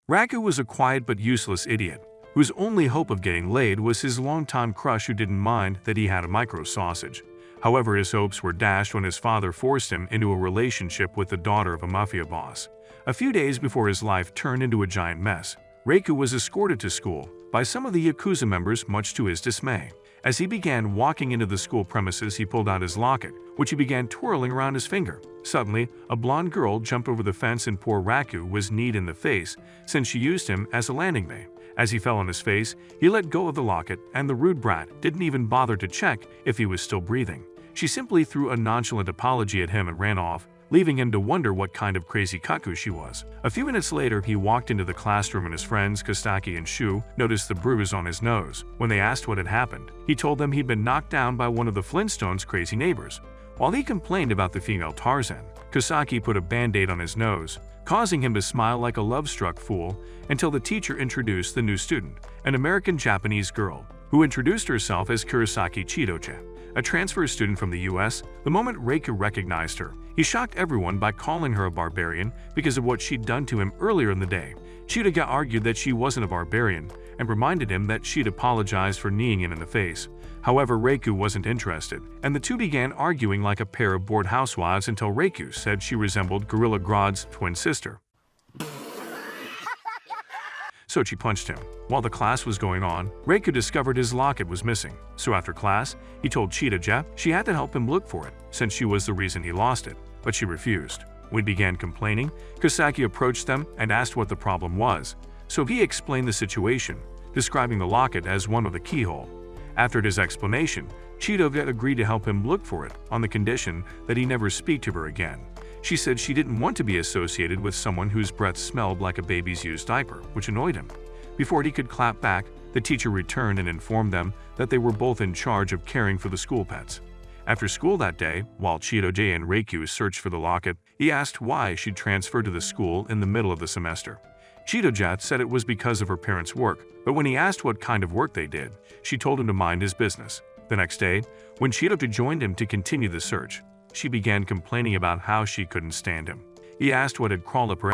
Raku was a quiet but useless idiot, whose only hope of getting laid was his longtime crush who didn't mind that he had a micro-sausage. However, his hopes were dashed when his father forced him into a relationship with the daughter of a mafia boss. A few days before his life turned into a giant mess, Raku was escorted to school by some of the Yakuza members, much to his dismay. As he began walking into the school premises, he pulled out his locket, which he began twirling around his finger. Suddenly, a blonde girl jumped over the fence and poor Raku was kneed in the face since she used him as a landing bay. As he fell on his face, he let go of the locket, and the rude brat didn't even bother to check if he was still breathing. She simply threw a nonchalant apology at him and ran off, leaving him to wonder what kind of crazy cuckoo she was. A few minutes later, he walked into the classroom and his friends Kostaki and Shu noticed the bruise on his nose. When they asked what had happened, he told them he'd been knocked down by one of the Flintstones' crazy neighbors. While he complained about the female Tarzan, Kostaki put a band-aid on his nose, causing him to smile like a love-struck fool until the teacher introduced the new student, an American-Japanese girl, who introduced herself as Kurosaki Chidoche, a transfer student from the US. The moment Raku recognized her, he shocked everyone by calling her a barbarian because of what she'd done to him earlier in the day. Chidoge argued that she wasn't a barbarian and reminded him that she'd apologized for kneeing him in the face. However, Raku wasn't interested, and the two began arguing like a pair of bored housewives until Raku said she resembled Gorilla Grodd's twin sister. So she punched him. While the class was going on, Raku discovered his locket was missing. So after class, he told Chidoge she had to help him look for it, since she was the reason he lost it, but she refused. When he began complaining, Kostaki approached them and asked what the problem was. So he explained the situation, describing the locket as one with a keyhole. After his explanation, Chidoge agreed to help him look for it on the condition that he never speak to her again. She said she didn't want to be associated with someone whose breath smelled like a baby's used diaper, which annoyed him. Before he could clap back, the teacher returned and informed them that they were both in charge of caring for the school pets. After school that day, while Chidoge and Raku searched for the locket, he asked why she'd transferred to the school in the middle of the semester. Chidoge said it was because of her parents' work, but when he asked what kind of work they did, she told him to mind his business. The next day, when Chidoge joined him to continue the search, she began complaining about how she couldn't stand him. He asked what had crawled up her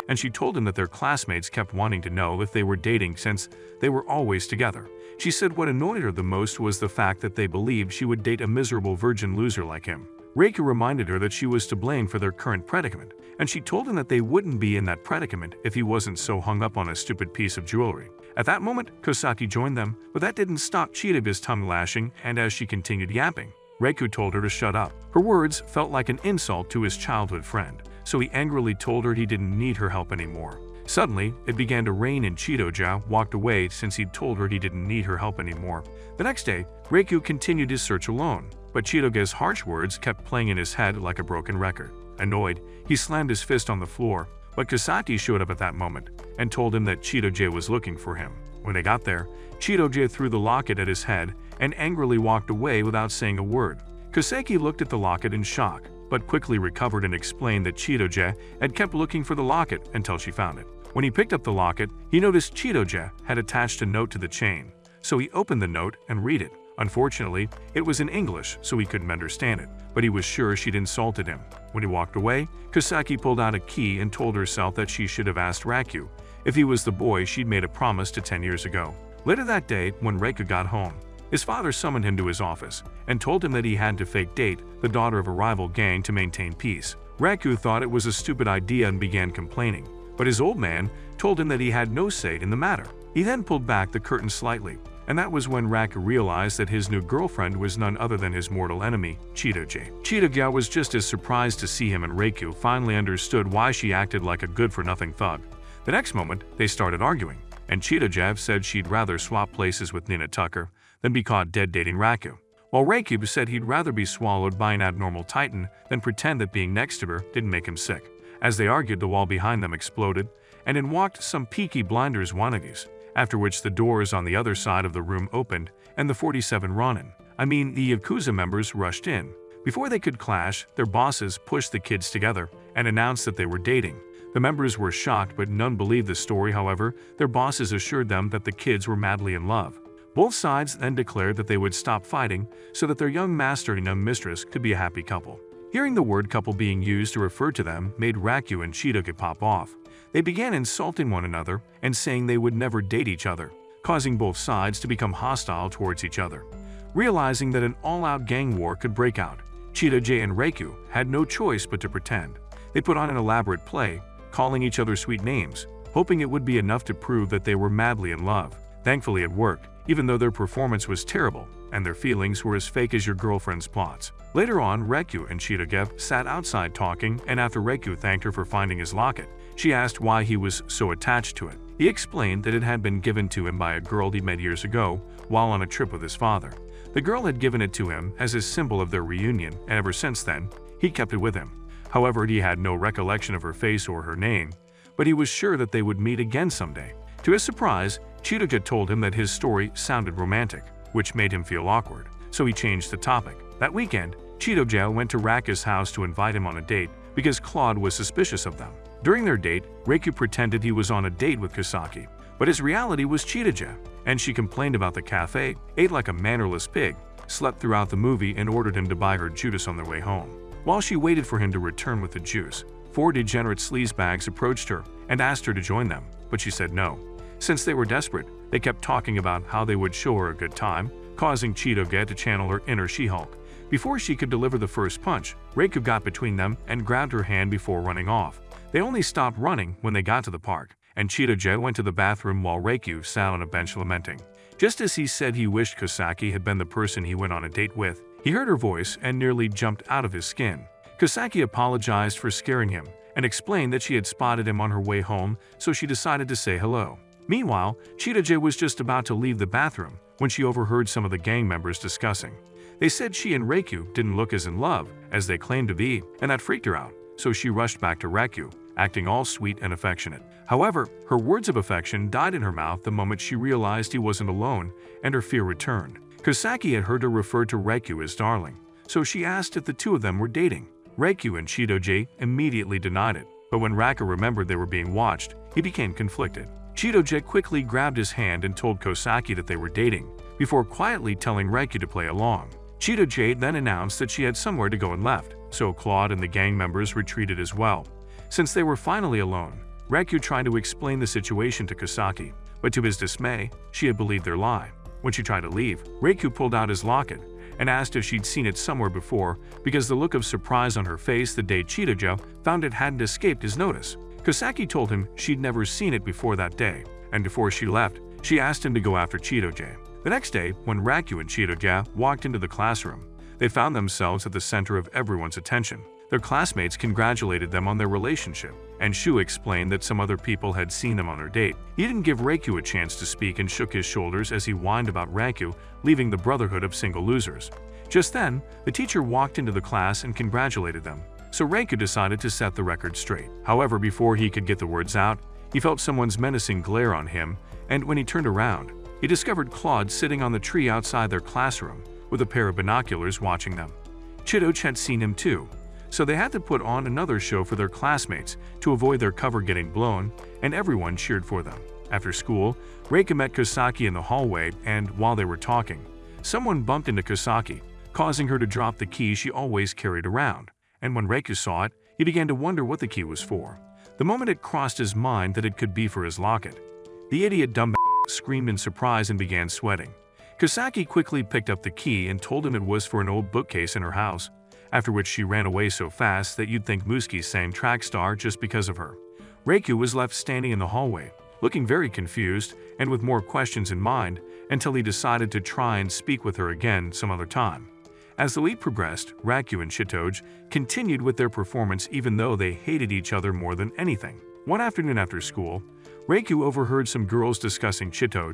and she told him that their classmates kept wanting to know if they were dating since they were always together. She said what annoyed her the most was the fact that they believed she would date a miserable virgin loser like him. Raku reminded her that she was to blame for their current predicament, and she told him that they wouldn't be in that predicament if he wasn't so hung up on a stupid piece of jewelry. At that moment, Kostaki joined them, but that didn't stop Chidoge's tongue lashing, and as she continued yapping, Raku told her to shut up. Her words felt like an insult to his childhood friend, so he angrily told her he didn't need her help anymore. Suddenly, it began to rain and Chidoge walked away since he'd told her he didn't need her help anymore. The next day, Raku continued his search alone, but Chidoge's harsh words kept playing in his head like a broken record. Annoyed, he slammed his fist on the floor, but Kostaki showed up at that moment and told him that Chidoge was looking for him. When they got there, Chidoge threw the locket at his head and angrily walked away without saying a word. Kostaki looked at the locket in shock, but quickly recovered and explained that Chidoge had kept looking for the locket until she found it. When he picked up the locket, he noticed Chidoge had attached a note to the chain, so he opened the note and read it. Unfortunately, it was in English, so he couldn't understand it, but he was sure she'd insulted him. When he walked away, Kostaki pulled out a key and told herself that she should have asked Raku if he was the boy she'd made a promise to 10 years ago. Later that day, when Raku got home, his father summoned him to his office and told him that he had to fake date the daughter of a rival gang to maintain peace. Raku thought it was a stupid idea and began complaining, but his old man told him that he had no say in the matter. He then pulled back the curtain slightly, and that was when Raku realized that his new girlfriend was none other than his mortal enemy, Chidoge. Chidoge was just as surprised to see him, and Raku finally understood why she acted like a good-for-nothing thug. The next moment, they started arguing, and Chidoge said she'd rather swap places with Nina Tucker than be caught dead dating Raku, while Raku said he'd rather be swallowed by an abnormal titan than pretend that being next to her didn't make him sick. As they argued, the wall behind them exploded, and in walked some Peaky Blinders wannabes, after which the doors on the other side of the room opened and the 47 the Yakuza members rushed in. Before they could clash, their bosses pushed the kids together and announced that they were dating. The members were shocked, but none believed the story. However, their bosses assured them that the kids were madly in love. Both sides then declared that they would stop fighting so that their young master and young mistress could be a happy couple. Hearing the word couple being used to refer to them made Raku and Chidoge pop off. They began insulting one another and saying they would never date each other, causing both sides to become hostile towards each other. Realizing that an all-out gang war could break out, Cheetah and Reikyu had no choice but to pretend. They put on an elaborate play, calling each other sweet names, hoping it would be enough to prove that they were madly in love. Thankfully it worked, even though their performance was terrible and their feelings were as fake as your girlfriend's plots. Later on, Reikyu and Cheetah sat outside talking, and after Reikyu thanked her for finding his locket, she asked why he was so attached to it. He explained that it had been given to him by a girl he met years ago while on a trip with his father. The girl had given it to him as a symbol of their reunion, and ever since then, he kept it with him. However, he had no recollection of her face or her name, but he was sure that they would meet again someday. To his surprise, Cheetah told him that his story sounded romantic, which made him feel awkward, so he changed the topic. That weekend, Cheetah went to Raka's house to invite him on a date because Claude was suspicious of them. During their date, Reikyu pretended he was on a date with Kosaki, but his reality was Cheetah, and she complained about the cafe, ate like a mannerless pig, slept throughout the movie, and ordered him to buy her juice on their way home. While she waited for him to return with the juice, 4 degenerate sleazebags approached her and asked her to join them, but she said no. Since they were desperate, they kept talking about how they would show her a good time, causing Cheetah to channel her inner She-Hulk. Before she could deliver the first punch, Reikyu got between them and grabbed her hand before running off. They only stopped running when they got to the park, and Cheetah went to the bathroom while Reikyu sat on a bench lamenting. Just as he said he wished Kosaki had been the person he went on a date with, he heard her voice and nearly jumped out of his skin. Kosaki apologized for scaring him and explained that she had spotted him on her way home, so she decided to say hello. Meanwhile, Cheetah was just about to leave the bathroom when she overheard some of the gang members discussing. They said she and Reikyu didn't look as in love as they claimed to be, and that freaked her out, so she rushed back to Reikyu, acting all sweet and affectionate. However, her words of affection died in her mouth the moment she realized he wasn't alone, and her fear returned. Kosaki had heard her refer to Reikyu as darling, so she asked if the two of them were dating. Reikyu and Cheetah immediately denied it, but when Raka remembered they were being watched, he became conflicted. Cheetah quickly grabbed his hand and told Kosaki that they were dating, before quietly telling Reikyu to play along. Cheetah then announced that she had somewhere to go and left, so Claude and the gang members retreated as well. Since they were finally alone, Reikyu tried to explain the situation to Kosaki, but to his dismay, she had believed their lie. When she tried to leave, Reikyu pulled out his locket and asked if she'd seen it somewhere before because the look of surprise on her face the day Cheetah found it hadn't escaped his notice. Kosaki told him she'd never seen it before that day, and before she left, she asked him to go after Cheetah. The next day, when Reikyu and Cheetah walked into the classroom, they found themselves at the center of everyone's attention. Their classmates congratulated them on their relationship, and Shu explained that some other people had seen them on her date. He didn't give Reikyu a chance to speak and shook his shoulders as he whined about Reikyu leaving the brotherhood of single losers. Just then, the teacher walked into the class and congratulated them, so Reikyu decided to set the record straight. However, before he could get the words out, he felt someone's menacing glare on him, and when he turned around, he discovered Claude sitting on the tree outside their classroom with a pair of binoculars watching them. Cheetah had seen him too, so they had to put on another show for their classmates to avoid their cover getting blown, and everyone cheered for them. After school, Reikyu met Kosaki in the hallway, and while they were talking, someone bumped into Kosaki, causing her to drop the key she always carried around. And when Reikyu saw it, he began to wonder what the key was for. The moment it crossed his mind that it could be for his locket, the idiot dumb screamed in surprise and began sweating. Kosaki quickly picked up the key and told him it was for an old bookcase in her house, after which she ran away so fast that you'd think Muski sang track star just because of her. Reikyu was left standing in the hallway, looking very confused and with more questions in mind, until he decided to try and speak with her again some other time. As the week progressed, Reikyu and Cheetah continued with their performance even though they hated each other more than anything. One afternoon after school, Reikyu overheard some girls discussing Cheetah,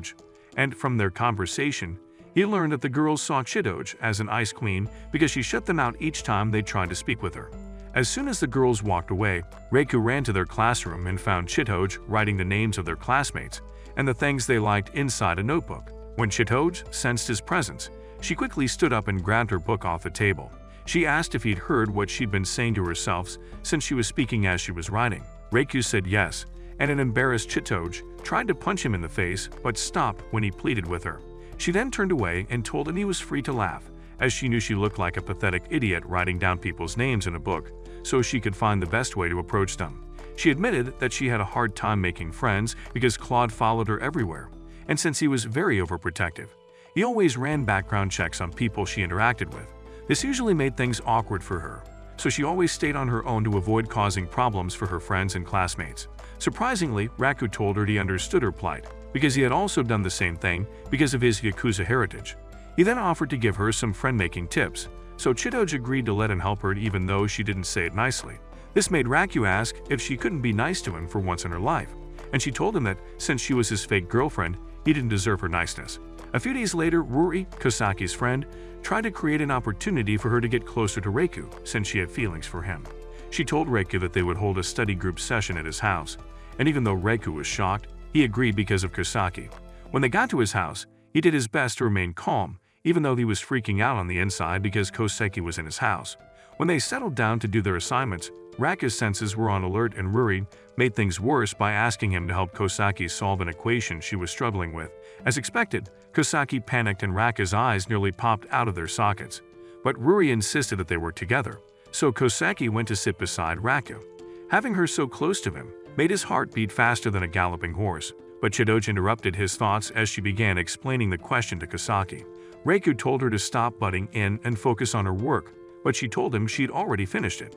and from their conversation, he learned that the girls saw Cheetah as an ice queen because she shut them out each time they tried to speak with her. As soon as the girls walked away, Reikyu ran to their classroom and found Cheetah writing the names of their classmates and the things they liked inside a notebook. When Cheetah sensed his presence, she quickly stood up and grabbed her book off the table. She asked if he'd heard what she'd been saying to herself since she was speaking as she was writing. Reikyu said yes, and an embarrassed Cheetah tried to punch him in the face but stopped when he pleaded with her. She then turned away and told him he was free to laugh, as she knew she looked like a pathetic idiot writing down people's names in a book, so she could find the best way to approach them. She admitted that she had a hard time making friends because Claude followed her everywhere, and since he was very overprotective, he always ran background checks on people she interacted with. This usually made things awkward for her, so she always stayed on her own to avoid causing problems for her friends and classmates. Surprisingly, Raku told her he understood her plight, because he had also done the same thing because of his Yakuza heritage. He then offered to give her some friend-making tips, so Chidoj agreed to let him help her even though she didn't say it nicely. This made Raku ask if she couldn't be nice to him for once in her life, and she told him that since she was his fake girlfriend, he didn't deserve her niceness. A few days later, Ruri, Kosaki's friend, tried to create an opportunity for her to get closer to Raku since she had feelings for him. She told Raku that they would hold a study group session at his house, and even though Raku was shocked, he agreed because of Kosaki. When they got to his house, he did his best to remain calm, even though he was freaking out on the inside because Kosaki was in his house. When they settled down to do their assignments, Raku's senses were on alert and Ruri made things worse by asking him to help Kosaki solve an equation she was struggling with. As expected, Kosaki panicked and Raku's eyes nearly popped out of their sockets. But Ruri insisted that they work together, so Kosaki went to sit beside Raku. Having her so close to him made his heart beat faster than a galloping horse, but Chidoj interrupted his thoughts as she began explaining the question to Kosaki. Raku told her to stop butting in and focus on her work, but she told him she'd already finished it.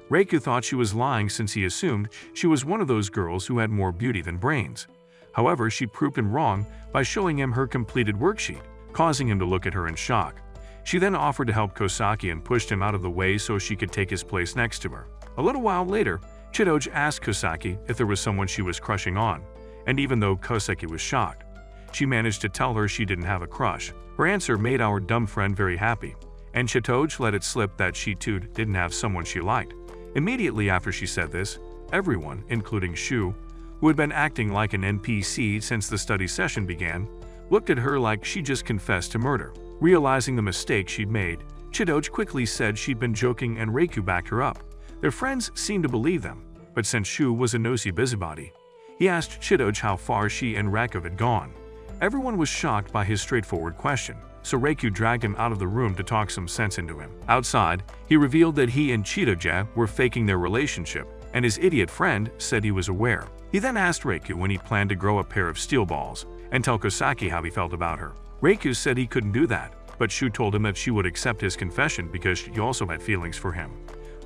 Raku thought she was lying since he assumed she was one of those girls who had more beauty than brains. However, she proved him wrong by showing him her completed worksheet, causing him to look at her in shock. She then offered to help Kosaki and pushed him out of the way so she could take his place next to her. A little while later, Chidoj asked Kosaki if there was someone she was crushing on, and even though Kosaki was shocked, she managed to tell her she didn't have a crush. Her answer made our dumb friend very happy, and Chidoj let it slip that she too didn't have someone she liked. Immediately after she said this, everyone, including Shu, who had been acting like an NPC since the study session began, looked at her like she just confessed to murder. Realizing the mistake she'd made, Chidoj quickly said she'd been joking and Raku backed her up. Their friends seemed to believe them, but since Shu was a nosy busybody, he asked Chidoj how far she and Raku had gone. Everyone was shocked by his straightforward question, so Raku dragged him out of the room to talk some sense into him. Outside, he revealed that he and Chidoj were faking their relationship, and his idiot friend said he was aware. He then asked Raku when he planned to grow a pair of steel balls and tell Kosaki how he felt about her. Raku said he couldn't do that, but Shu told him that she would accept his confession because she also had feelings for him.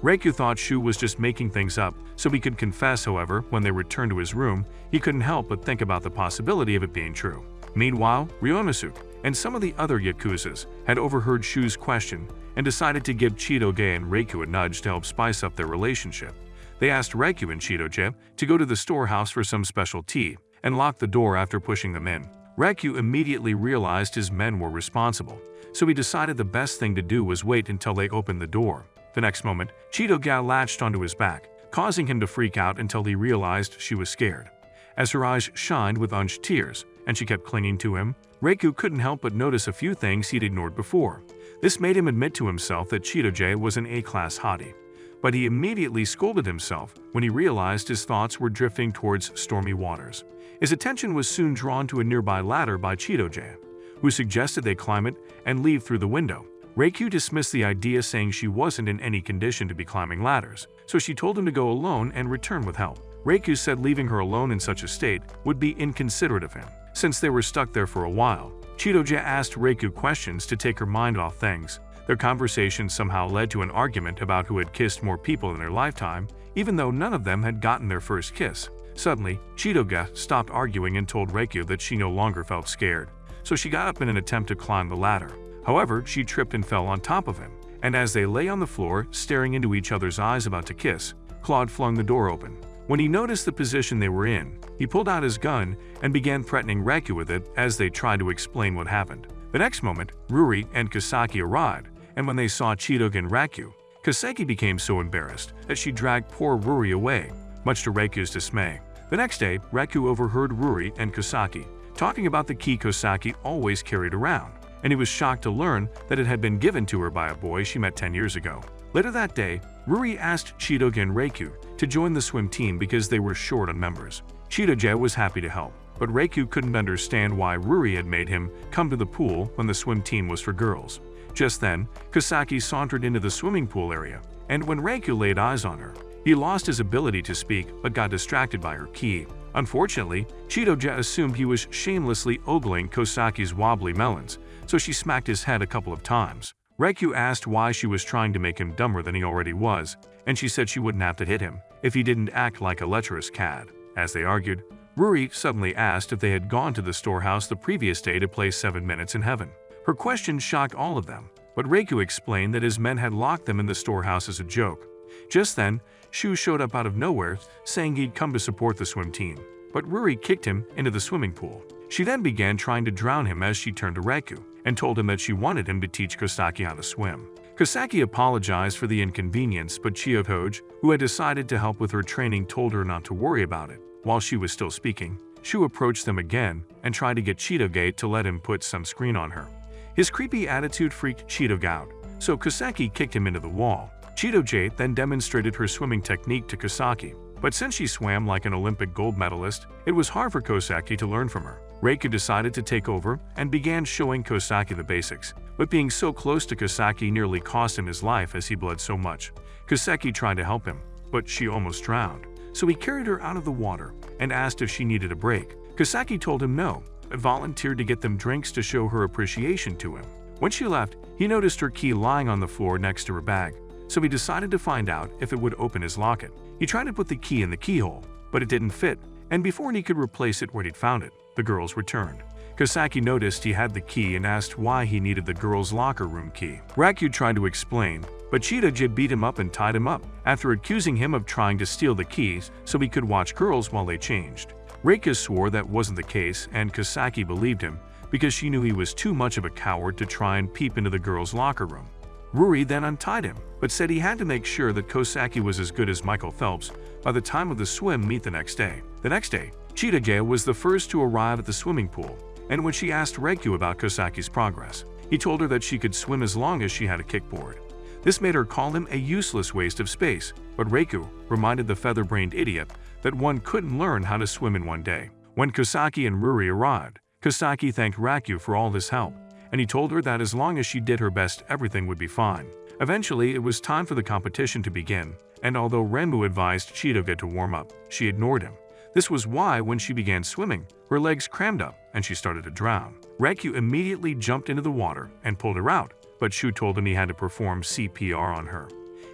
Raku thought Shu was just making things up so he could confess. However, when they returned to his room, he couldn't help but think about the possibility of it being true. Meanwhile, Ryonosuke and some of the other Yakuzas had overheard Shu's question and decided to give Chidoj and Raku a nudge to help spice up their relationship. They asked Raku and Chidoj to go to the storehouse for some special tea and lock the door after pushing them in. Raku immediately realized his men were responsible, so he decided the best thing to do was wait until they opened the door. The next moment, Chidoj latched onto his back, causing him to freak out until he realized she was scared. As her eyes shined with unshed tears, and she kept clinging to him, Raku couldn't help but notice a few things he'd ignored before. This made him admit to himself that Chidoj was an A-class hottie. But he immediately scolded himself when he realized his thoughts were drifting towards stormy waters. His attention was soon drawn to a nearby ladder by Chidoj, who suggested they climb it and leave through the window. Raku dismissed the idea, saying she wasn't in any condition to be climbing ladders, so she told him to go alone and return with help. Raku said leaving her alone in such a state would be inconsiderate of him, since they were stuck there for a while. Chidoj asked Raku questions to take her mind off things. Their conversation somehow led to an argument about who had kissed more people in their lifetime, even though none of them had gotten their first kiss. Suddenly, Chidoj stopped arguing and told Raku that she no longer felt scared, so she got up in an attempt to climb the ladder. However, she tripped and fell on top of him, and as they lay on the floor, staring into each other's eyes about to kiss, Claude flung the door open. When he noticed the position they were in, he pulled out his gun and began threatening Raku with it as they tried to explain what happened. The next moment, Ruri and Kosaki arrived, and when they saw Chidoj and Raku, Kosaki became so embarrassed that she dragged poor Ruri away, much to Raku's dismay. The next day, Raku overheard Ruri and Kosaki talking about the key Kosaki always carried around, and he was shocked to learn that it had been given to her by a boy she met 10 years ago. Later that day, Ruri asked Chidoj and Raku to join the swim team because they were short on members. Chidoj was happy to help, but Raku couldn't understand why Ruri had made him come to the pool when the swim team was for girls. Just then, Kosaki sauntered into the swimming pool area, and when Raku laid eyes on her, He lost his ability to speak but got distracted by her key. Unfortunately, Cheeto-ja assumed he was shamelessly ogling Kosaki's wobbly melons, so she smacked his head a couple of times. Raikou asked why she was trying to make him dumber than he already was, and she said she wouldn't have to hit him if he didn't act like a lecherous cad. As they argued, Ruri suddenly asked if they had gone to the storehouse the previous day to play 7 Minutes in Heaven. Her question shocked all of them, but Raikou explained that his men had locked them in the storehouse as a joke. Just then, Shu showed up out of nowhere, saying he'd come to support the swim team, but Ruri kicked him into the swimming pool. She then began trying to drown him as she turned to Raikou and told him that she wanted him to teach Kosaki how to swim. Kosaki apologized for the inconvenience, but Cheeto-ja, who had decided to help with her training, told her not to worry about it. While she was still speaking, Shu approached them again and tried to get Cheeto-ja to let him put sunscreen on her. His creepy attitude freaked Cheeto-ja out, so Kosaki kicked him into the wall. Cheeto-ja then demonstrated her swimming technique to Kosaki, but since she swam like an Olympic gold medalist, it was hard for Kosaki to learn from her. Raikou decided to take over and began showing Kosaki the basics, but being so close to Kosaki nearly cost him his life as he bled so much. Kosaki tried to help him, but she almost drowned, so he carried her out of the water and asked if she needed a break. Kosaki told him no, but volunteered to get them drinks to show her appreciation to him. When she left, he noticed her key lying on the floor next to her bag, so he decided to find out if it would open his locket. He tried to put the key in the keyhole, but it didn't fit, and before he could replace it where he'd found it, the girls returned. Kosaki noticed he had the key and asked why he needed the girls' locker room key. Raikou tried to explain, but Cheeto-ja beat him up and tied him up, after accusing him of trying to steal the keys so he could watch girls while they changed. Raikou swore that wasn't the case, and Kosaki believed him because she knew he was too much of a coward to try and peep into the girls' locker room. Ruri then untied him, but said he had to make sure that Kosaki was as good as Michael Phelps by the time of the swim meet the next day. The next day, Cheeto-ja was the first to arrive at the swimming pool, and when she asked Raikou about Kosaki's progress, he told her that she could swim as long as she had a kickboard. This made her call him a useless waste of space, but Raikou reminded the feather-brained idiot that one couldn't learn how to swim in one day. When Kosaki and Ruri arrived, Kosaki thanked Raikou for all his help, and he told her that as long as she did her best, everything would be fine. Eventually, it was time for the competition to begin, and although Renmu advised Cheeto-ja to warm up, she ignored him. This was why, when she began swimming, her legs crammed up and she started to drown. Raikou immediately jumped into the water and pulled her out, but Shu told him he had to perform CPR on her.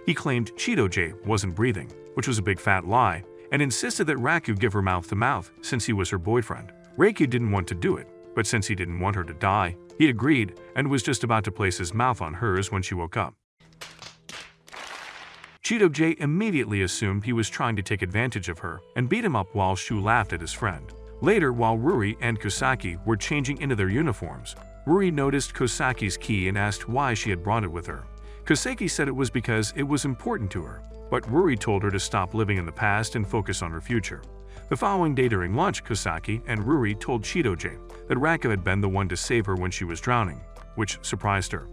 He claimed Cheeto-ja wasn't breathing, which was a big fat lie, and insisted that Raikou give her mouth-to-mouth since he was her boyfriend. Raikou didn't want to do it, but since he didn't want her to die, he agreed and was just about to place his mouth on hers when she woke up. Cheeto-ja immediately assumed he was trying to take advantage of her and beat him up while Shu laughed at his friend. Later, while Ruri and Kosaki were changing into their uniforms, Ruri noticed Kosaki's key and asked why she had brought it with her. Kosaki said it was because it was important to her, but Ruri told her to stop living in the past and focus on her future. The following day during lunch, Kosaki and Ruri told Cheeto-ja that Raikou had been the one to save her when she was drowning, which surprised her.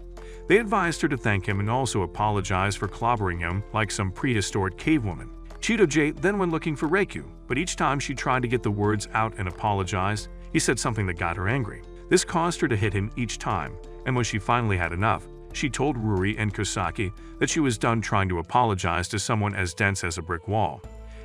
They advised her to thank him and also apologize for clobbering him like some prehistoric cavewoman. Cheeto-ja then went looking for Raikou, but each time she tried to get the words out and apologized, he said something that got her angry. This caused her to hit him each time, and when she finally had enough, she told Ruri and Kosaki that she was done trying to apologize to someone as dense as a brick wall.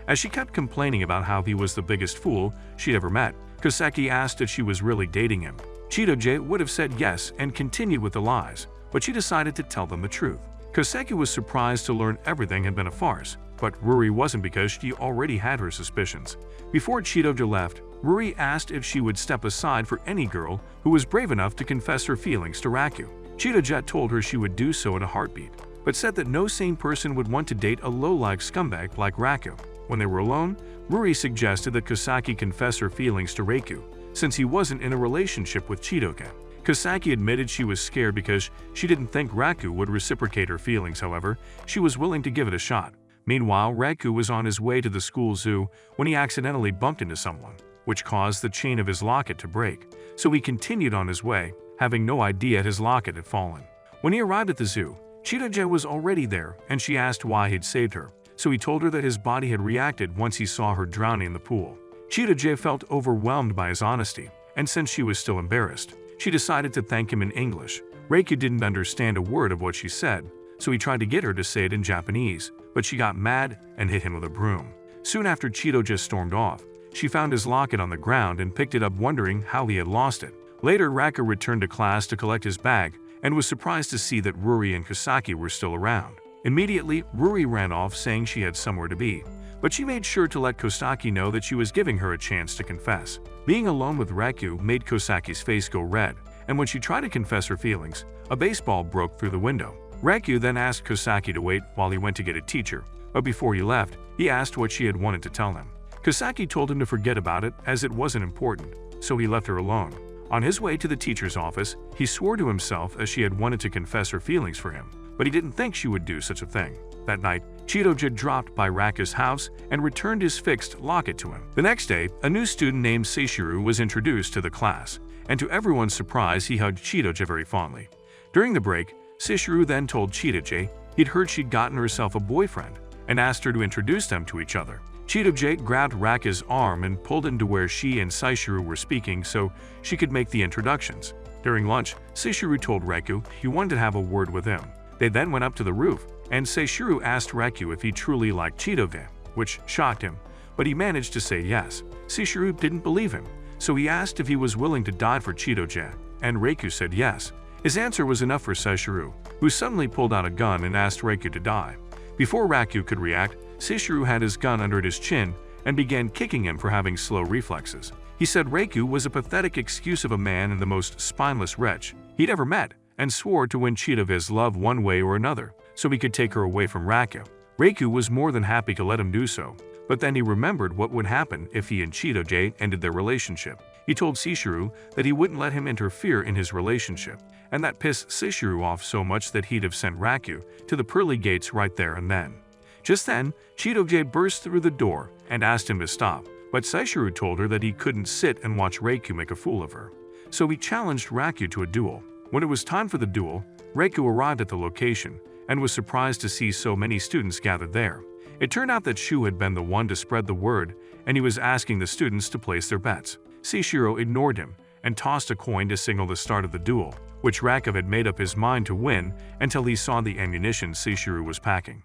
As she kept complaining about how he was the biggest fool she'd ever met, Kosaki asked if she was really dating him. Cheeto-ja would have said yes and continued with the lies, but she decided to tell them the truth. Kosaki was surprised to learn everything had been a farce, but Ruri wasn't because she already had her suspicions. Before Cheeto-ja left, Ruri asked if she would step aside for any girl who was brave enough to confess her feelings to Raikou. Cheeto-ja told her she would do so in a heartbeat, but said that no sane person would want to date a low-life scumbag like Raikou. When they were alone, Ruri suggested that Kosaki confess her feelings to Raikou, since he wasn't in a relationship with Cheeto-ja. Kosaki admitted she was scared because she didn't think Raikou would reciprocate her feelings. However, she was willing to give it a shot. Meanwhile, Raikou was on his way to the school zoo when he accidentally bumped into someone, which caused the chain of his locket to break, so he continued on his way, having no idea his locket had fallen. When he arrived at the zoo, Cheeto-ja was already there, and she asked why he'd saved her, so he told her that his body had reacted once he saw her drowning in the pool. Cheeto-ja felt overwhelmed by his honesty, and since she was still embarrassed, she decided to thank him in English. Raikou didn't understand a word of what she said, so he tried to get her to say it in Japanese, but she got mad and hit him with a broom. Soon after Cheeto just stormed off, she found his locket on the ground and picked it up wondering how he had lost it. Later, Raku returned to class to collect his bag and was surprised to see that Ruri and Kosaki were still around. Immediately, Ruri ran off saying she had somewhere to be, but she made sure to let Kosaki know that she was giving her a chance to confess. Being alone with Raku made Kosaki's face go red, and when she tried to confess her feelings, a baseball broke through the window. Raku then asked Kosaki to wait while he went to get a teacher, but before he left, he asked what she had wanted to tell him. Kosaki told him to forget about it as it wasn't important, so he left her alone. On his way to the teacher's office, he swore to himself as she had wanted to confess her feelings for him, but he didn't think she would do such a thing. That night, Cheeto dropped by Raku's house and returned his fixed locket to him. The next day, a new student named Seishiro was introduced to the class, and to everyone's surprise, he hugged Cheeto very fondly. During the break, Seishiro then told Cheeto he'd heard she'd gotten herself a boyfriend and asked her to introduce them to each other. Cheeto grabbed Raku's arm and pulled him to where she and Seishiro were speaking so she could make the introductions. During lunch, Seishiro told Raku he wanted to have a word with him. They then went up to the roof, and Seishiro asked Raku if he truly liked Cheeto, which shocked him, but he managed to say yes. Seishiro didn't believe him, so he asked if he was willing to die for Cheeto, and Raku said yes. His answer was enough for Seishiro, who suddenly pulled out a gun and asked Raku to die. Before Raku could react, Seishiro had his gun under his chin and began kicking him for having slow reflexes. He said Raku was a pathetic excuse of a man and the most spineless wretch he'd ever met, and swore to win Cheeto's love one way or another, so he could take her away from Raku. Raku was more than happy to let him do so, but then he remembered what would happen if he and Cheeto ended their relationship. He told Seishiro that he wouldn't let him interfere in his relationship, and that pissed Seishiro off so much that he'd have sent Raku to the pearly gates right there and then. Just then, Cheeto burst through the door and asked him to stop, but Seishiro told her that he couldn't sit and watch Raku make a fool of her. So he challenged Raku to a duel. When it was time for the duel, Raku arrived at the location and was surprised to see so many students gathered there. It turned out that Shu had been the one to spread the word, and he was asking the students to place their bets. Seishiro ignored him and tossed a coin to signal the start of the duel, which Raku had made up his mind to win until he saw the ammunition Seishiro was packing.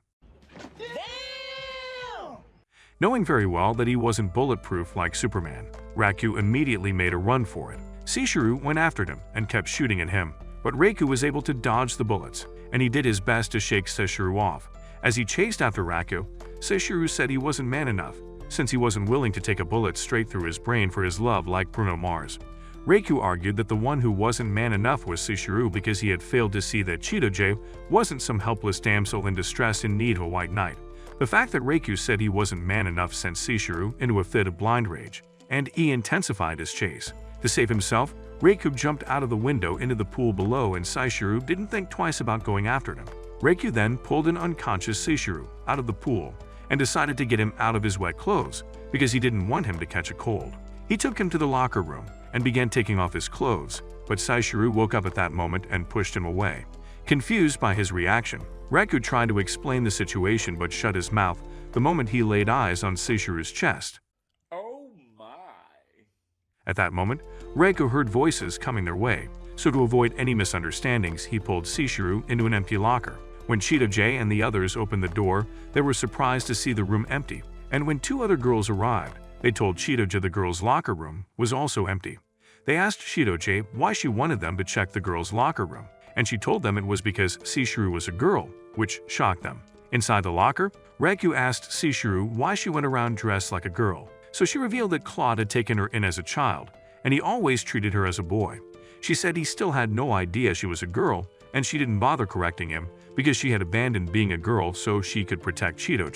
Knowing very well that he wasn't bulletproof like Superman, Raku immediately made a run for it. Seishiro went after him and kept shooting at him, but Raku was able to dodge the bullets, and he did his best to shake Seishiro off. As he chased after Raku, Seishiro said he wasn't man enough, since he wasn't willing to take a bullet straight through his brain for his love like Bruno Mars. Raku argued that the one who wasn't man enough was Seishiro because he had failed to see that Cheeto wasn't some helpless damsel in distress in need of a white knight. The fact that Raku said he wasn't man enough sent Seishiro into a fit of blind rage, and he intensified his chase. To save himself, Raku jumped out of the window into the pool below, and Seishiro didn't think twice about going after him. Raku then pulled an unconscious Seishiro out of the pool and decided to get him out of his wet clothes because he didn't want him to catch a cold. He took him to the locker room and began taking off his clothes, but Seishiro woke up at that moment and pushed him away. Confused by his reaction, Raku tried to explain the situation but shut his mouth the moment he laid eyes on Seishiro's chest. Oh my! At that moment, Raku heard voices coming their way, so to avoid any misunderstandings, he pulled Seishiro into an empty locker. When Cheeto and the others opened the door, they were surprised to see the room empty, and when two other girls arrived, they told Cheeto the girls' locker room was also empty. They asked Cheeto why she wanted them to check the girls' locker room, and she told them it was because Seishiro was a girl, which shocked them. Inside the locker, Raku asked Seishiro why she went around dressed like a girl, so she revealed that Claude had taken her in as a child, and he always treated her as a boy. She said he still had no idea she was a girl, and she didn't bother correcting him because she had abandoned being a girl so she could protect Cheeto.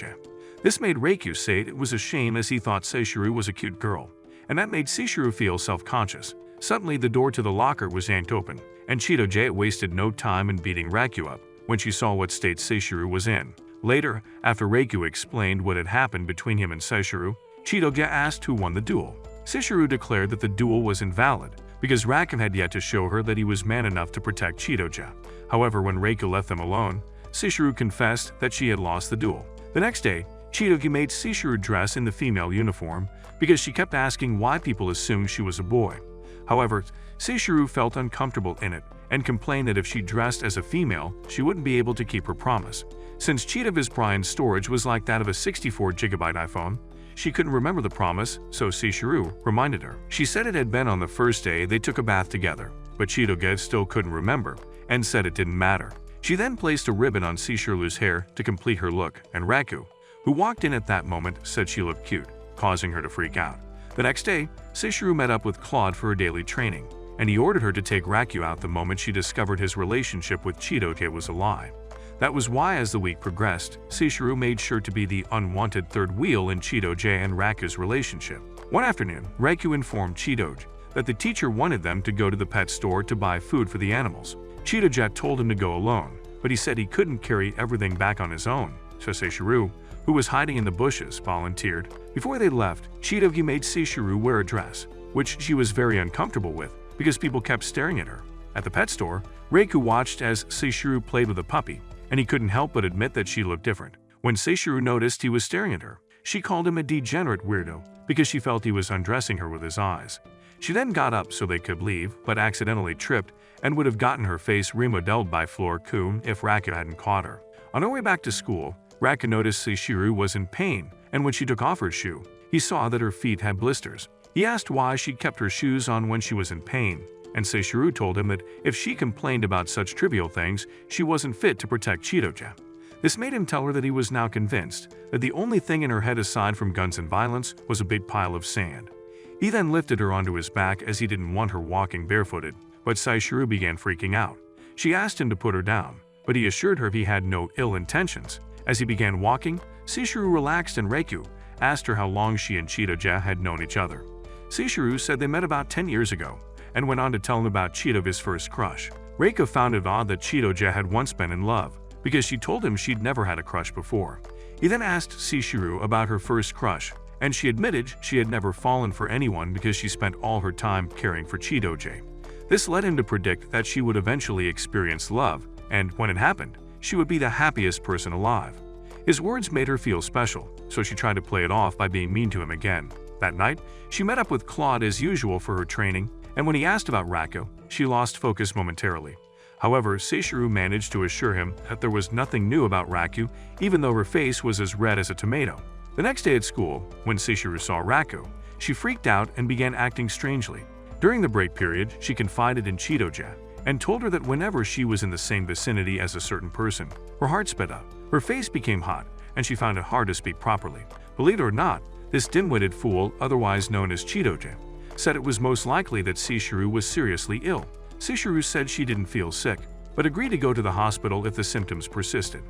This made Raku say it was a shame as he thought Seishiro was a cute girl, and that made Seishiro feel self-conscious. Suddenly, the door to the locker was yanked open, and Cheeto wasted no time in beating Raku up when she saw what state Seishiro was in. Later, after Raku explained what had happened between him and Seishiro, Cheeto asked who won the duel. Seishiro declared that the duel was invalid because Raku had yet to show her that he was man enough to protect Cheeto. However, when Raku left them alone, Seishiro confessed that she had lost the duel. The next day, Cheeto made Seishiro dress in the female uniform because she kept asking why people assumed she was a boy. However, Seishiro felt uncomfortable in it and complained that if she dressed as a female, she wouldn't be able to keep her promise. Since Cheetah Brian's storage was like that of a 64GB iPhone, she couldn't remember the promise, so Seishiro reminded her. She said it had been on the first day they took a bath together, but Chitoge still couldn't remember and said it didn't matter. She then placed a ribbon on Seishiru's hair to complete her look, and Raku, who walked in at that moment, said she looked cute, causing her to freak out. The next day, Seishiru met up with Claude for her daily training, and he ordered her to take Raku out the moment she discovered his relationship with Chitoge was a lie. That was why, as the week progressed, Seishiru made sure to be the unwanted third wheel in Chitoge and Raku's relationship. One afternoon, Raku informed Chitoge that the teacher wanted them to go to the pet store to buy food for the animals. Chitoge told him to go alone, but he said he couldn't carry everything back on his own, so Seishiru, who was hiding in the bushes, volunteered. Before they left, Chitoge made Seishiru wear a dress, which she was very uncomfortable with because people kept staring at her. At the pet store, Raku watched as Seishiru played with a puppy, and he couldn't help but admit that she looked different. When Seishiru noticed he was staring at her, she called him a degenerate weirdo because she felt he was undressing her with his eyes. She then got up so they could leave, but accidentally tripped and would have gotten her face remodeled by Floor-kun if Raku hadn't caught her. On her way back to school, Raku noticed Seishiru was in pain, and when she took off her shoe, he saw that her feet had blisters. He asked why she kept her shoes on when she was in pain, and Seishiru told him that if she complained about such trivial things, she wasn't fit to protect Chitoge. This made him tell her that he was now convinced that the only thing in her head aside from guns and violence was a big pile of sand. He then lifted her onto his back as he didn't want her walking barefooted, but Seishiru began freaking out. She asked him to put her down, but he assured her he had no ill intentions. As he began walking, Seishiru relaxed and Raku asked her how long she and Chitoge had known each other. Seishiru said they met about 10 years ago and went on to tell him about Chitoge's first crush. Raku found it odd that Chitoge had once been in love because she told him she'd never had a crush before. He then asked Seishiru about her first crush, and she admitted she had never fallen for anyone because she spent all her time caring for Chitoge. This led him to predict that she would eventually experience love, and when it happened, she would be the happiest person alive. His words made her feel special, so she tried to play it off by being mean to him again. That night, she met up with Claude as usual for her training, and when he asked about Raku, she lost focus momentarily. However, Seishiru managed to assure him that there was nothing new about Raku, even though her face was as red as a tomato. The next day at school, when Seishiru saw Raku, she freaked out and began acting strangely. During the break period, she confided in Chitoge and told her that whenever she was in the same vicinity as a certain person, her heart sped up, her face became hot, and she found it hard to speak properly. Believe it or not, this dim-witted fool, otherwise known as Chitoge, said it was most likely that Seishiru was seriously ill. Seishiru said she didn't feel sick, but agreed to go to the hospital if the symptoms persisted.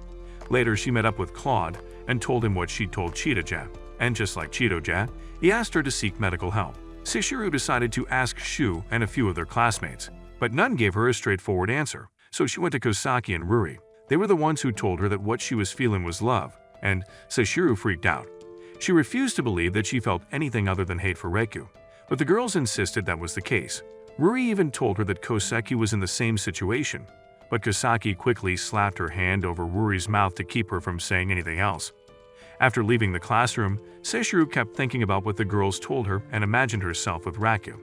Later, she met up with Claude and told him what she told Chitoge, and just like Chitoge, he asked her to seek medical help. Seishiru decided to ask Shu and a few of their classmates, but none gave her a straightforward answer, so she went to Kosaki and Ruri. They were the ones who told her that what she was feeling was love, and Seishiru freaked out. She refused to believe that she felt anything other than hate for Raku, but the girls insisted that was the case. Ruri even told her that Kosaki was in the same situation, but Kosaki quickly slapped her hand over Ruri's mouth to keep her from saying anything else. After leaving the classroom, Seishiru kept thinking about what the girls told her and imagined herself with Raku.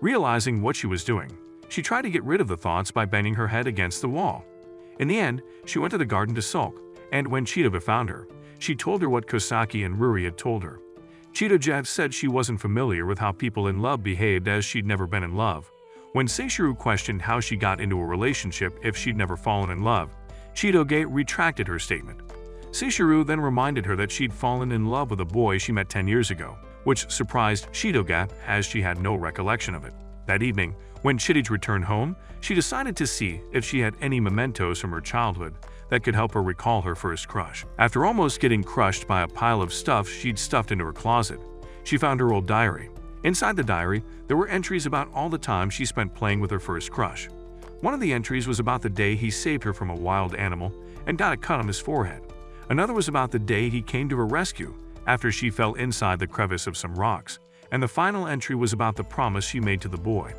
Realizing what she was doing, she tried to get rid of the thoughts by banging her head against the wall. In the end, she went to the garden to sulk, and when Chitoge found her, she told her what Kosaki and Ruri had told her. Chitoge said she wasn't familiar with how people in love behaved as she'd never been in love. When Seishiru questioned how she got into a relationship if she'd never fallen in love, Chitoge retracted her statement. Seishiru then reminded her that she'd fallen in love with a boy she met 10 years ago, which surprised Chitoge as she had no recollection of it. That evening, when Chitoge returned home, she decided to see if she had any mementos from her childhood that could help her recall her first crush. After almost getting crushed by a pile of stuff she'd stuffed into her closet, she found her old diary. Inside the diary, there were entries about all the time she spent playing with her first crush. One of the entries was about the day he saved her from a wild animal and got a cut on his forehead. Another was about the day he came to her rescue after she fell inside the crevice of some rocks. And the final entry was about the promise she made to the boy.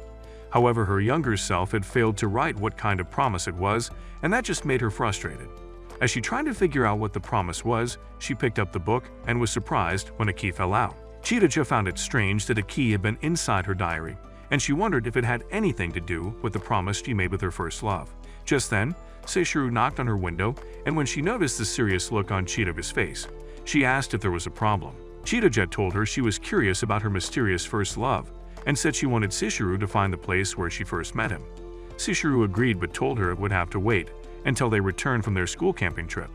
However, her younger self had failed to write what kind of promise it was, and that just made her frustrated. As she tried to figure out what the promise was, she picked up the book and was surprised when a key fell out. Chitoge found it strange that a key had been inside her diary, and she wondered if it had anything to do with the promise she made with her first love. Just then, Seichiro knocked on her window, and when she noticed the serious look on Chidoge's face, she asked if there was a problem. Chidoge told her she was curious about her mysterious first love and said she wanted Seichiro to find the place where she first met him. Seichiro agreed but told her it would have to wait until they returned from their school camping trip.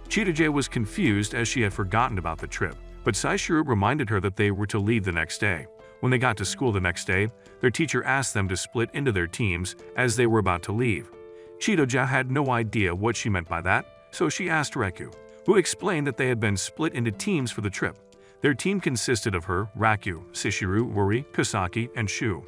Chidoge was confused as she had forgotten about the trip, but Seichiro reminded her that they were to leave the next day. When they got to school the next day, their teacher asked them to split into their teams as they were about to leave. Chidoge had no idea what she meant by that, so she asked Raku, who explained that they had been split into teams for the trip. Their team consisted of her, Raku, Seichiro, Wori, Kosaki, and Shu.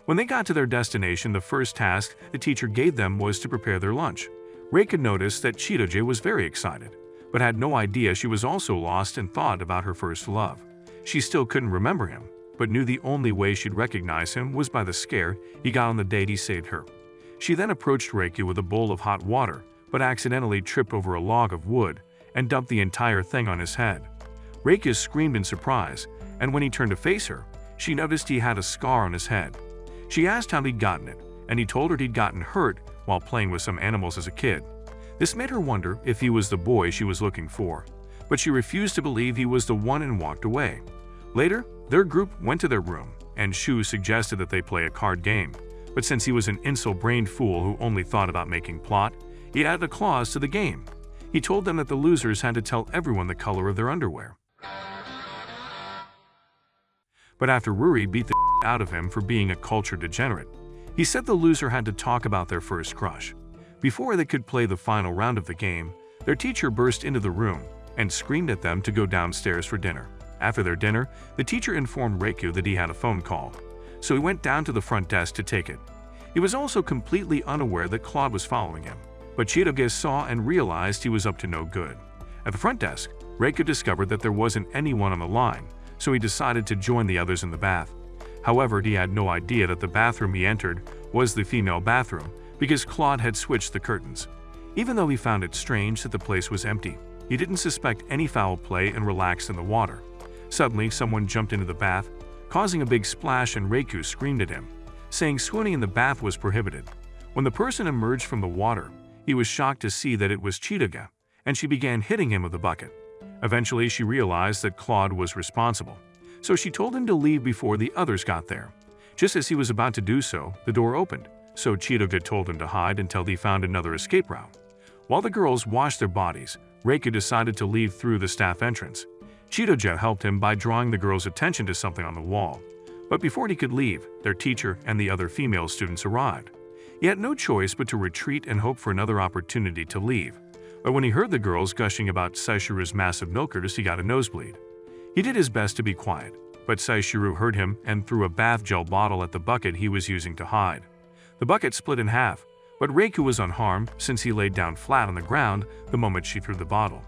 When they got to their destination, the first task the teacher gave them was to prepare their lunch. Raku noticed that Chidoge was very excited, but had no idea she was also lost and thought about her first love. She still couldn't remember him, but knew the only way she'd recognize him was by the scare he got on the date he saved her. She then approached Raku with a bowl of hot water, but accidentally tripped over a log of wood and dumped the entire thing on his head. Raku screamed in surprise, and when he turned to face her, she noticed he had a scar on his head. She asked how he'd gotten it, and he told her he'd gotten hurt while playing with some animals as a kid. This made her wonder if he was the boy she was looking for, but she refused to believe he was the one and walked away. Later, their group went to their room, and Shu suggested that they play a card game, but since he was an insult-brained fool who only thought about making plot, he added a clause to the game. He told them that the losers had to tell everyone the color of their underwear. But after Ruri beat the out of him for being a cultured degenerate, he said the loser had to talk about their first crush. Before they could play the final round of the game, their teacher burst into the room and screamed at them to go downstairs for dinner. After their dinner, the teacher informed Raku that he had a phone call, so he went down to the front desk to take it. He was also completely unaware that Claude was following him, but Chidoge saw and realized he was up to no good. At the front desk, Raku discovered that there wasn't anyone on the line, so he decided to join the others in the bath. However, he had no idea that the bathroom he entered was the female bathroom because Claude had switched the curtains. Even though he found it strange that the place was empty, he didn't suspect any foul play and relaxed in the water. Suddenly, someone jumped into the bath, causing a big splash, and Raku screamed at him, saying swooning in the bath was prohibited. When the person emerged from the water, he was shocked to see that it was Chidoge, and she began hitting him with the bucket. Eventually, she realized that Claude was responsible, so she told him to leave before the others got there. Just as he was about to do so, the door opened, so Chidoge told him to hide until he found another escape route. While the girls washed their bodies, Raku decided to leave through the staff entrance. Chidoge helped him by drawing the girls' attention to something on the wall, but before he could leave, their teacher and the other female students arrived. He had no choice but to retreat and hope for another opportunity to leave. But when he heard the girls gushing about Seichiro's massive milkers, he got a nosebleed. He did his best to be quiet, but Seichiro heard him and threw a bath gel bottle at the bucket he was using to hide. The bucket split in half, but Raku was unharmed since he laid down flat on the ground the moment she threw the bottle.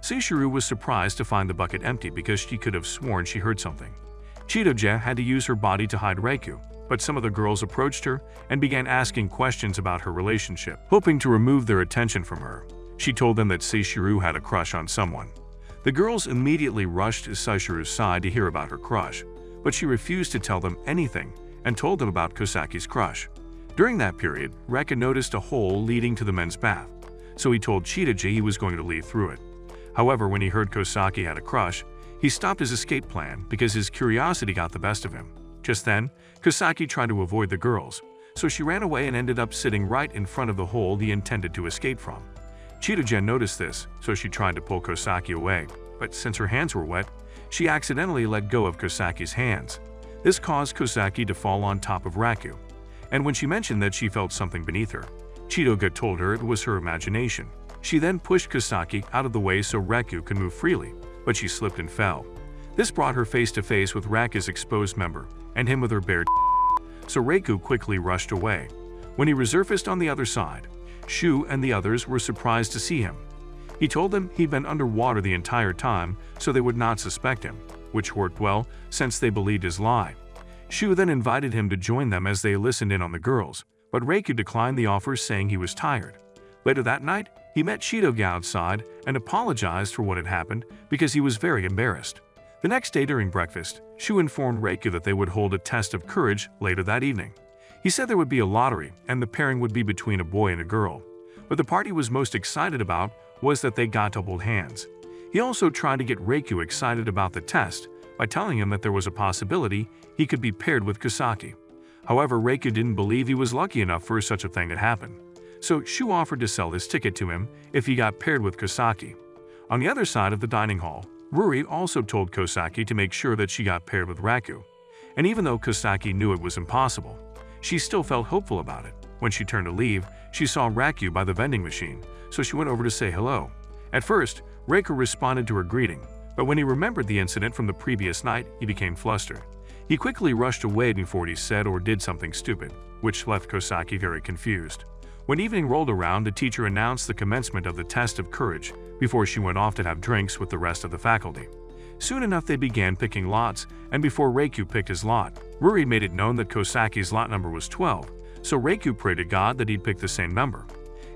Seichiro was surprised to find the bucket empty because she could have sworn she heard something. Chidoge had to use her body to hide Raku, but some of the girls approached her and began asking questions about her relationship, hoping to remove their attention from her. She told them that Seichiro had a crush on someone. The girls immediately rushed to Seichiro's side to hear about her crush, but she refused to tell them anything and told them about Kosaki's crush. During that period, Raku noticed a hole leading to the men's bath, so he told Chidoge he was going to leave through it. However, when he heard Kosaki had a crush, he stopped his escape plan because his curiosity got the best of him. Just then, Kosaki tried to avoid the girls, so she ran away and ended up sitting right in front of the hole he intended to escape from. Chidoge noticed this, so she tried to pull Kosaki away, but since her hands were wet, she accidentally let go of Kosaki's hands. This caused Kosaki to fall on top of Raku, and when she mentioned that she felt something beneath her, Chidoge told her it was her imagination. She then pushed Kosaki out of the way so Raku could move freely, but she slipped and fell. This brought her face to face with Raku's exposed member and him with her bare so Raku quickly rushed away. When he resurfaced on the other side, Shu and the others were surprised to see him. He told them he'd been underwater the entire time so they would not suspect him, which worked well since they believed his lie. Shu then invited him to join them as they listened in on the girls, but Raku declined the offer, saying he was tired. Later that night, he met Chidoge outside and apologized for what had happened because he was very embarrassed. The next day during breakfast, Shu informed Reiko that they would hold a test of courage later that evening. He said there would be a lottery and the pairing would be between a boy and a girl. But the part he was most excited about was that they got to hold hands. He also tried to get Reiko excited about the test by telling him that there was a possibility he could be paired with Kosaki. However, Reiko didn't believe he was lucky enough for such a thing to happen. So Shu offered to sell his ticket to him if he got paired with Kosaki. On the other side of the dining hall, Ruri also told Kosaki to make sure that she got paired with Raku. And even though Kosaki knew it was impossible, she still felt hopeful about it. When she turned to leave, she saw Raku by the vending machine, so she went over to say hello. At first, Reiko responded to her greeting, but when he remembered the incident from the previous night, he became flustered. He quickly rushed away before he said or did something stupid, which left Kosaki very confused. When evening rolled around, the teacher announced the commencement of the test of courage before she went off to have drinks with the rest of the faculty. Soon enough, they began picking lots, and before Reiko picked his lot, Ruri made it known that Kosaki's lot number was 12, so Reiko prayed to God that he'd pick the same number.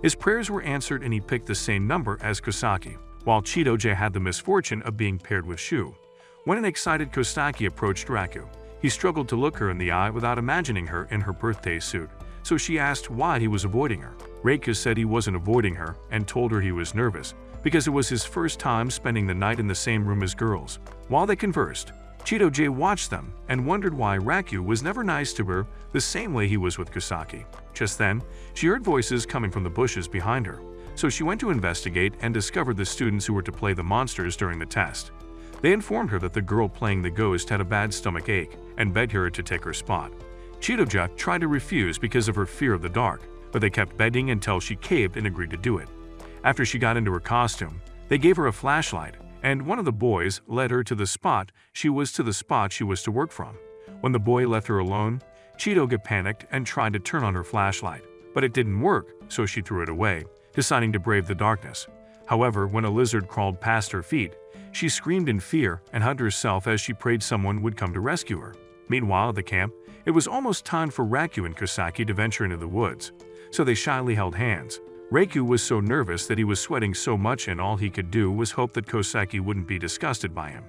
His prayers were answered and he picked the same number as Kosaki, while Chidoje had the misfortune of being paired with Shu. When an excited Kosaki approached Raku, he struggled to look her in the eye without imagining her in her birthday suit, so she asked why he was avoiding her. Reiko said he wasn't avoiding her and told her he was nervous because it was his first time spending the night in the same room as girls. While they conversed, Chidoje watched them and wondered why Raku was never nice to her the same way he was with Kosaki. Just then, she heard voices coming from the bushes behind her, so she went to investigate and discovered the students who were to play the monsters during the test. They informed her that the girl playing the ghost had a bad stomach ache and begged her to take her spot. Chidoje tried to refuse because of her fear of the dark, but they kept begging until she caved and agreed to do it. After she got into her costume, they gave her a flashlight, and one of the boys led her to the spot she was to work from. When the boy left her alone, Chidoge panicked and tried to turn on her flashlight, but it didn't work, so she threw it away, deciding to brave the darkness. However, when a lizard crawled past her feet, she screamed in fear and hugged herself as she prayed someone would come to rescue her. Meanwhile, at the camp, it was almost time for Raku and Kosaki to venture into the woods, so they shyly held hands. Reiko was so nervous that he was sweating so much and all he could do was hope that Kosaki wouldn't be disgusted by him.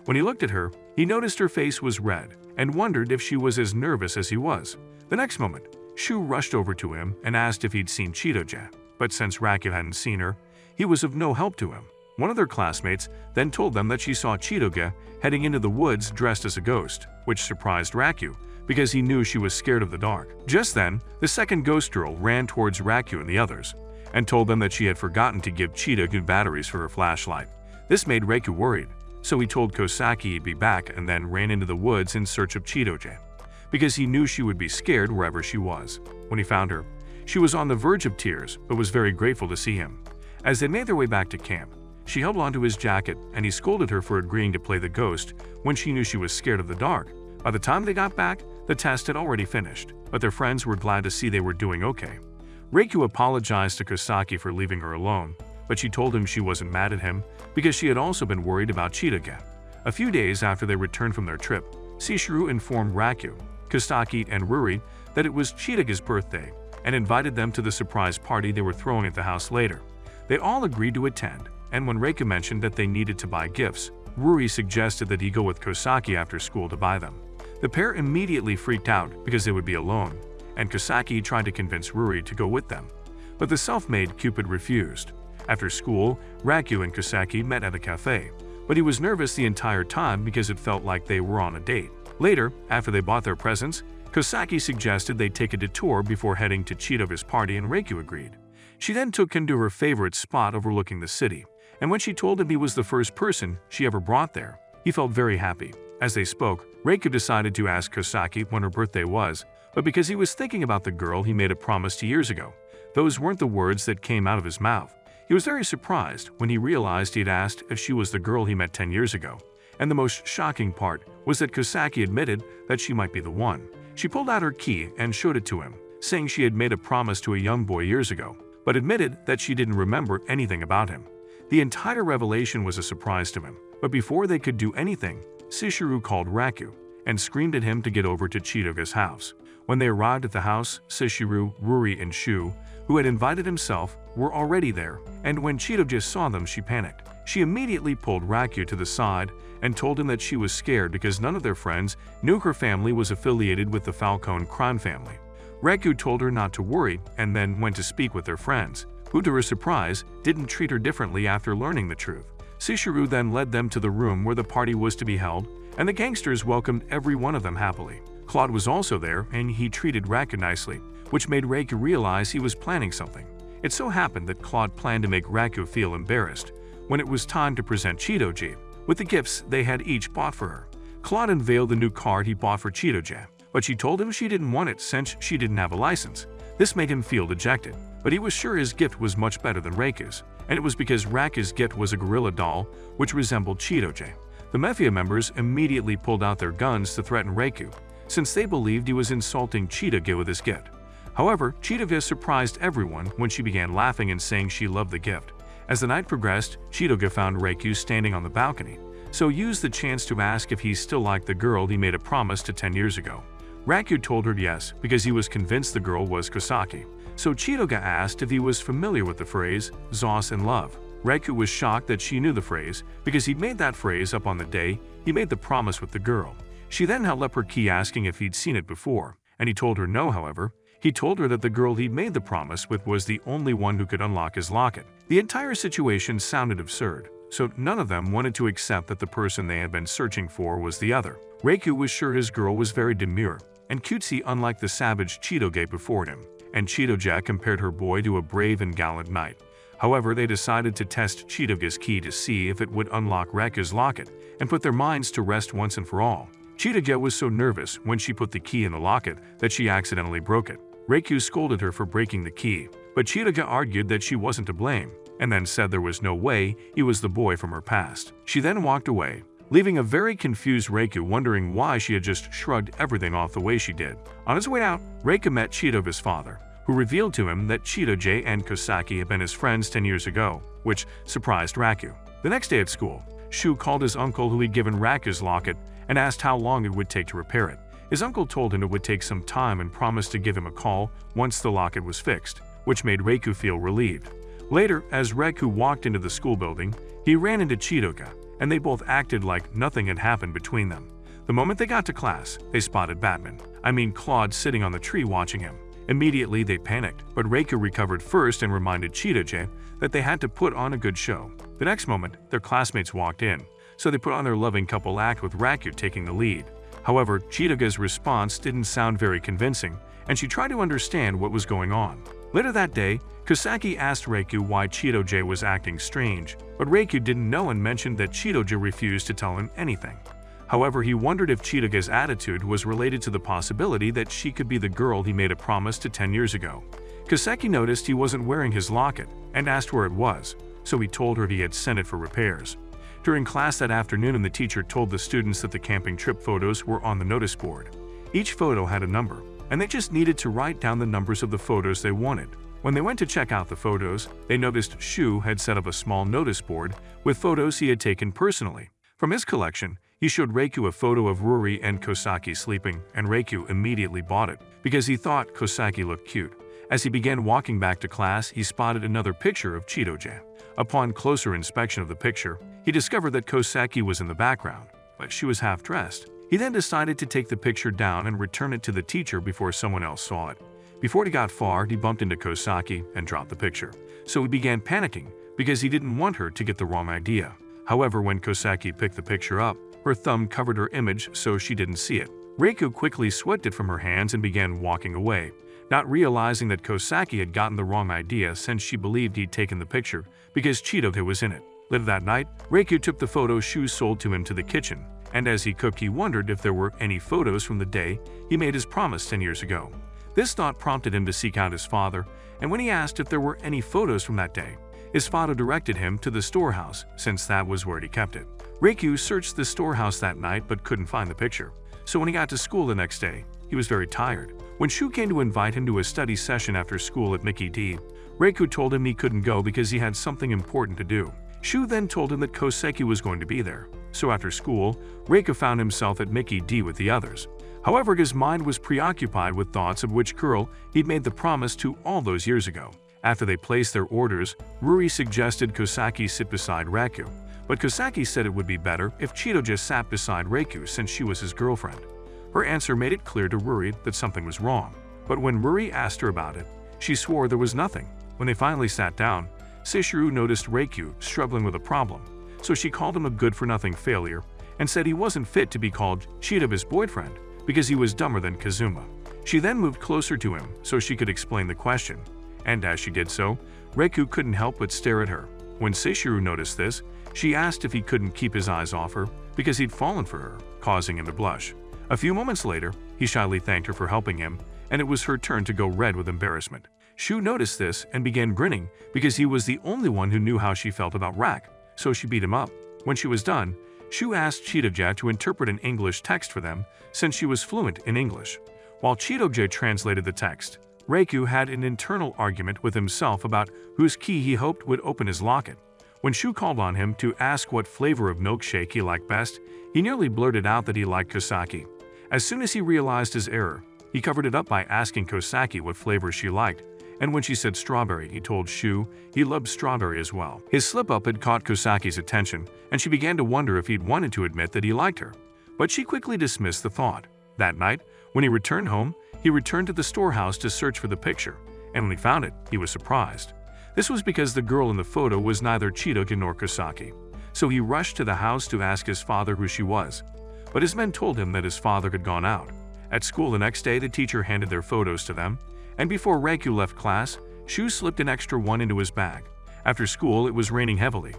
When he looked at her, he noticed her face was red and wondered if she was as nervous as he was. The next moment, Shu rushed over to him and asked if he'd seen Chidoje, but since Raku hadn't seen her, he was of no help to him. One of their classmates then told them that she saw Chidoge heading into the woods dressed as a ghost, which surprised Raku because he knew she was scared of the dark. Just then, the second ghost girl ran towards Raku and the others and told them that she had forgotten to give Chidoge batteries for her flashlight. This made Reiko worried, so he told Kosaki he'd be back and then ran into the woods in search of Chidoje, because he knew she would be scared wherever she was. When he found her, she was on the verge of tears but was very grateful to see him. As they made their way back to camp, she held onto his jacket and he scolded her for agreeing to play the ghost when she knew she was scared of the dark. By the time they got back, the test had already finished, but their friends were glad to see they were doing okay. Reiko apologized to Kosaki for leaving her alone, but she told him she wasn't mad at him because she had also been worried about Chidoge. A few days after they returned from their trip, Shishiru informed Raku, Kosaki, and Ruri that it was Chidoge's birthday and invited them to the surprise party they were throwing at the house later. They all agreed to attend, and when Reiko mentioned that they needed to buy gifts, Ruri suggested that he go with Kosaki after school to buy them. The pair immediately freaked out because they would be alone, and Kosaki tried to convince Ruri to go with them. But the self-made Cupid refused. After school, Raku and Kosaki met at a cafe, but he was nervous the entire time because it felt like they were on a date. Later, after they bought their presents, Kosaki suggested they take a detour before heading to Chidoge's party and Reiko agreed. She then took him to her favorite spot overlooking the city, and when she told him he was the first person she ever brought there, he felt very happy. As they spoke, Reiko decided to ask Kosaki when her birthday was, but because he was thinking about the girl he made a promise to years ago, those weren't the words that came out of his mouth. He was very surprised when he realized he'd asked if she was the girl he met 10 years ago, and the most shocking part was that Kosaki admitted that she might be the one. She pulled out her key and showed it to him, saying she had made a promise to a young boy years ago, but admitted that she didn't remember anything about him. The entire revelation was a surprise to him, but before they could do anything, Shishiru called Raku and screamed at him to get over to Chidoge's house. When they arrived at the house, Shishiru, Ruri, and Shu, who had invited himself, were already there, and when Chidoge saw them, she panicked. She immediately pulled Raku to the side and told him that she was scared because none of their friends knew her family was affiliated with the Falcone crime family. Raku told her not to worry and then went to speak with their friends, who to her surprise didn't treat her differently after learning the truth. Sishiru then led them to the room where the party was to be held, and the gangsters welcomed every one of them happily. Claude was also there, and he treated Raku nicely, which made Raku realize he was planning something. It so happened that Claude planned to make Raku feel embarrassed when it was time to present Chitoji with the gifts they had each bought for her. Claude unveiled the new card he bought for Chitoji, but she told him she didn't want it since she didn't have a license. This made him feel dejected, but he was sure his gift was much better than Raku's, and it was because Raku's gift was a gorilla doll which resembled Chitoji. The Mafia members immediately pulled out their guns to threaten Raku, since they believed he was insulting Chitoge with his gift. However, Chitoge surprised everyone when she began laughing and saying she loved the gift. As the night progressed, Chitoge found Raku standing on the balcony, so used the chance to ask if he still liked the girl he made a promise to 10 years ago. Raku told her yes because he was convinced the girl was Kosaki. So Chitoge asked if he was familiar with the phrase "Zos in love." Raku was shocked that she knew the phrase because he'd made that phrase up on the day he made the promise with the girl. She then held up her key asking if he'd seen it before, and he told her no. However, he told her that the girl he'd made the promise with was the only one who could unlock his locket. The entire situation sounded absurd, so none of them wanted to accept that the person they had been searching for was the other. Raku was sure his girl was very demure and cutesy, unlike the savage Chitoge before him, and Chitoge compared her boy to a brave and gallant knight. However, they decided to test Chitoge's key to see if it would unlock Raku's locket and put their minds to rest once and for all. Chitoge was so nervous when she put the key in the locket that she accidentally broke it. Raku scolded her for breaking the key, but Chitoge argued that she wasn't to blame, and then said there was no way he was the boy from her past. She then walked away, leaving a very confused Raku wondering why she had just shrugged everything off the way she did. On his way out, Raku met Chitoge's father, who revealed to him that Chitoge and Kosaki had been his friends 10 years ago, which surprised Raku. The next day at school, Shu called his uncle who had given Raku's locket and asked how long it would take to repair it. His uncle told him it would take some time and promised to give him a call once the locket was fixed, which made Raku feel relieved. Later, as Raku walked into the school building, he ran into Chitoge, and they both acted like nothing had happened between them. The moment they got to class, they spotted Claude sitting on the tree watching him. Immediately, they panicked, but Raku recovered first and reminded Chitoge that they had to put on a good show. The next moment, their classmates walked in, so they put on their loving couple act with Raku taking the lead. However, Chitoge's response didn't sound very convincing, and she tried to understand what was going on. Later that day, Kosaki asked Raku why Chitoge was acting strange, but Raku didn't know and mentioned that Chitoge refused to tell him anything. However, he wondered if Chitoge's attitude was related to the possibility that she could be the girl he made a promise to 10 years ago. Kosaki noticed he wasn't wearing his locket and asked where it was, so he told her he had sent it for repairs. During class that afternoon, the teacher told the students that the camping trip photos were on the notice board. Each photo had a number, and they just needed to write down the numbers of the photos they wanted. When they went to check out the photos, they noticed Shu had set up a small notice board with photos he had taken personally. From his collection, he showed Raku a photo of Ruri and Kosaki sleeping, and Raku immediately bought it because he thought Kosaki looked cute. As he began walking back to class, he spotted another picture of Chitoge. Upon closer inspection of the picture, he discovered that Kosaki was in the background, but she was half-dressed. He then decided to take the picture down and return it to the teacher before someone else saw it. Before he got far, he bumped into Kosaki and dropped the picture. So he began panicking because he didn't want her to get the wrong idea. However, when Kosaki picked the picture up, her thumb covered her image so she didn't see it. Raku quickly swept it from her hands and began walking away, not realizing that Kosaki had gotten the wrong idea since she believed he'd taken the picture because Chitoge was in it. Later that night, Raku took the photo Shu sold to him to the kitchen, and as he cooked he wondered if there were any photos from the day he made his promise 10 years ago. This thought prompted him to seek out his father, and when he asked if there were any photos from that day, his father directed him to the storehouse since that was where he kept it. Raku searched the storehouse that night but couldn't find the picture, so when he got to school the next day, he was very tired. When Shu came to invite him to a study session after school at Mickey D, Raku told him he couldn't go because he had something important to do. Shu then told him that Koseki was going to be there, so after school, Raku found himself at Mickey D with the others. However, his mind was preoccupied with thoughts of which girl he'd made the promise to all those years ago. After they placed their orders, Ruri suggested Kosaki sit beside Raku, but Kosaki said it would be better if Cheeto just sat beside Raku since she was his girlfriend. Her answer made it clear to Ruri that something was wrong, but when Ruri asked her about it, she swore there was nothing. When they finally sat down, Seishiro noticed Raku struggling with a problem, so she called him a good-for-nothing failure and said he wasn't fit to be called Cheetah's boyfriend because he was dumber than Kazuma. She then moved closer to him so she could explain the question, and as she did so, Raku couldn't help but stare at her. When Seishiro noticed this, she asked if he couldn't keep his eyes off her because he'd fallen for her, causing him to blush. A few moments later, he shyly thanked her for helping him, and it was her turn to go red with embarrassment. Shu noticed this and began grinning because he was the only one who knew how she felt about Rak, so she beat him up. When she was done, Shu asked Cheetah to interpret an English text for them since she was fluent in English. While Cheetah translated the text, Raku had an internal argument with himself about whose key he hoped would open his locket. When Shu called on him to ask what flavor of milkshake he liked best, he nearly blurted out that he liked Kosaki. As soon as he realized his error, he covered it up by asking Kosaki what flavor she liked, and when she said strawberry, he told Shu he loved strawberry as well. His slip-up had caught Kosaki's attention, and she began to wonder if he'd wanted to admit that he liked her. But she quickly dismissed the thought. That night, when he returned home, he returned to the storehouse to search for the picture, and when he found it, he was surprised. This was because the girl in the photo was neither Cheetah nor Kosaki, so he rushed to the house to ask his father who she was. But his men told him that his father had gone out. At school the next day, the teacher handed their photos to them, and before Raku left class, Shu slipped an extra one into his bag. After school, it was raining heavily,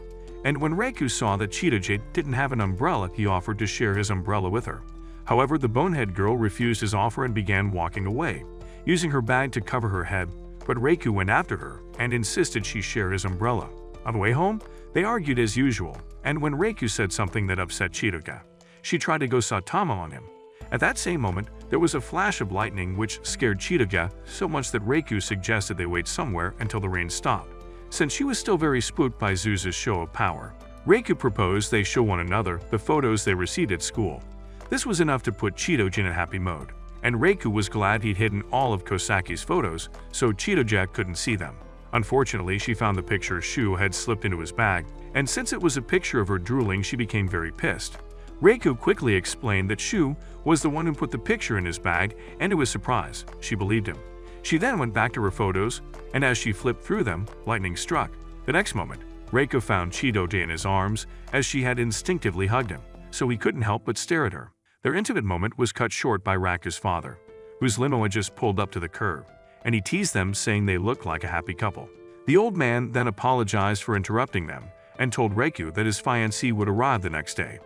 and when Raku saw that Cheetah didn't have an umbrella, he offered to share his umbrella with her. However, the bonehead girl refused his offer and began walking away, using her bag to cover her head, but Raku went after her and insisted she share his umbrella. On the way home, they argued as usual, and when Raku said something that upset Cheetah, she tried to go Satama on him. At that same moment, there was a flash of lightning which scared Cheetah so much that Raku suggested they wait somewhere until the rain stopped, since she was still very spooked by Zuza's show of power. Raku proposed they show one another the photos they received at school. This was enough to put Cheetah in a happy mode, and Raku was glad he'd hidden all of Kosaki's photos so Cheetah couldn't see them. Unfortunately, she found the picture Shu had slipped into his bag, and since it was a picture of her drooling, she became very pissed. Raku quickly explained that Shu was the one who put the picture in his bag, and to his surprise, she believed him. She then went back to her photos, and as she flipped through them, lightning struck. The next moment, Raku found Cheetah in his arms as she had instinctively hugged him, so he couldn't help but stare at her. Their intimate moment was cut short by Raku's father, whose limo had just pulled up to the curb, and he teased them saying they looked like a happy couple. The old man then apologized for interrupting them and told Raku that his fiancée would arrive the next day.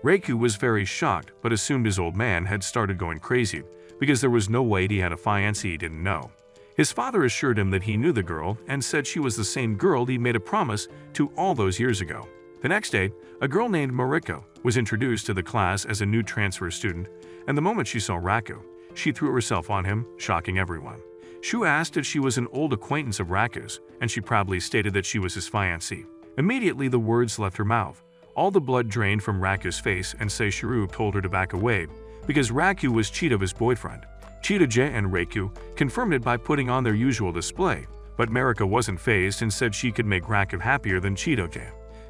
Raku was very shocked but assumed his old man had started going crazy because there was no way he had a fiancée he didn't know. His father assured him that he knew the girl and said she was the same girl he made a promise to all those years ago. The next day, a girl named Mariko was introduced to the class as a new transfer student, and the moment she saw Raku, she threw herself on him, shocking everyone. Shu asked if she was an old acquaintance of Raku's, and she proudly stated that she was his fiancée. Immediately the words left her mouth. All the blood drained from Raku's face, and Seishiro told her to back away because Raku was Cheetah's boyfriend. Cheetah and Raku confirmed it by putting on their usual display, but Mariko wasn't fazed and said she could make Raku happier than Cheetah.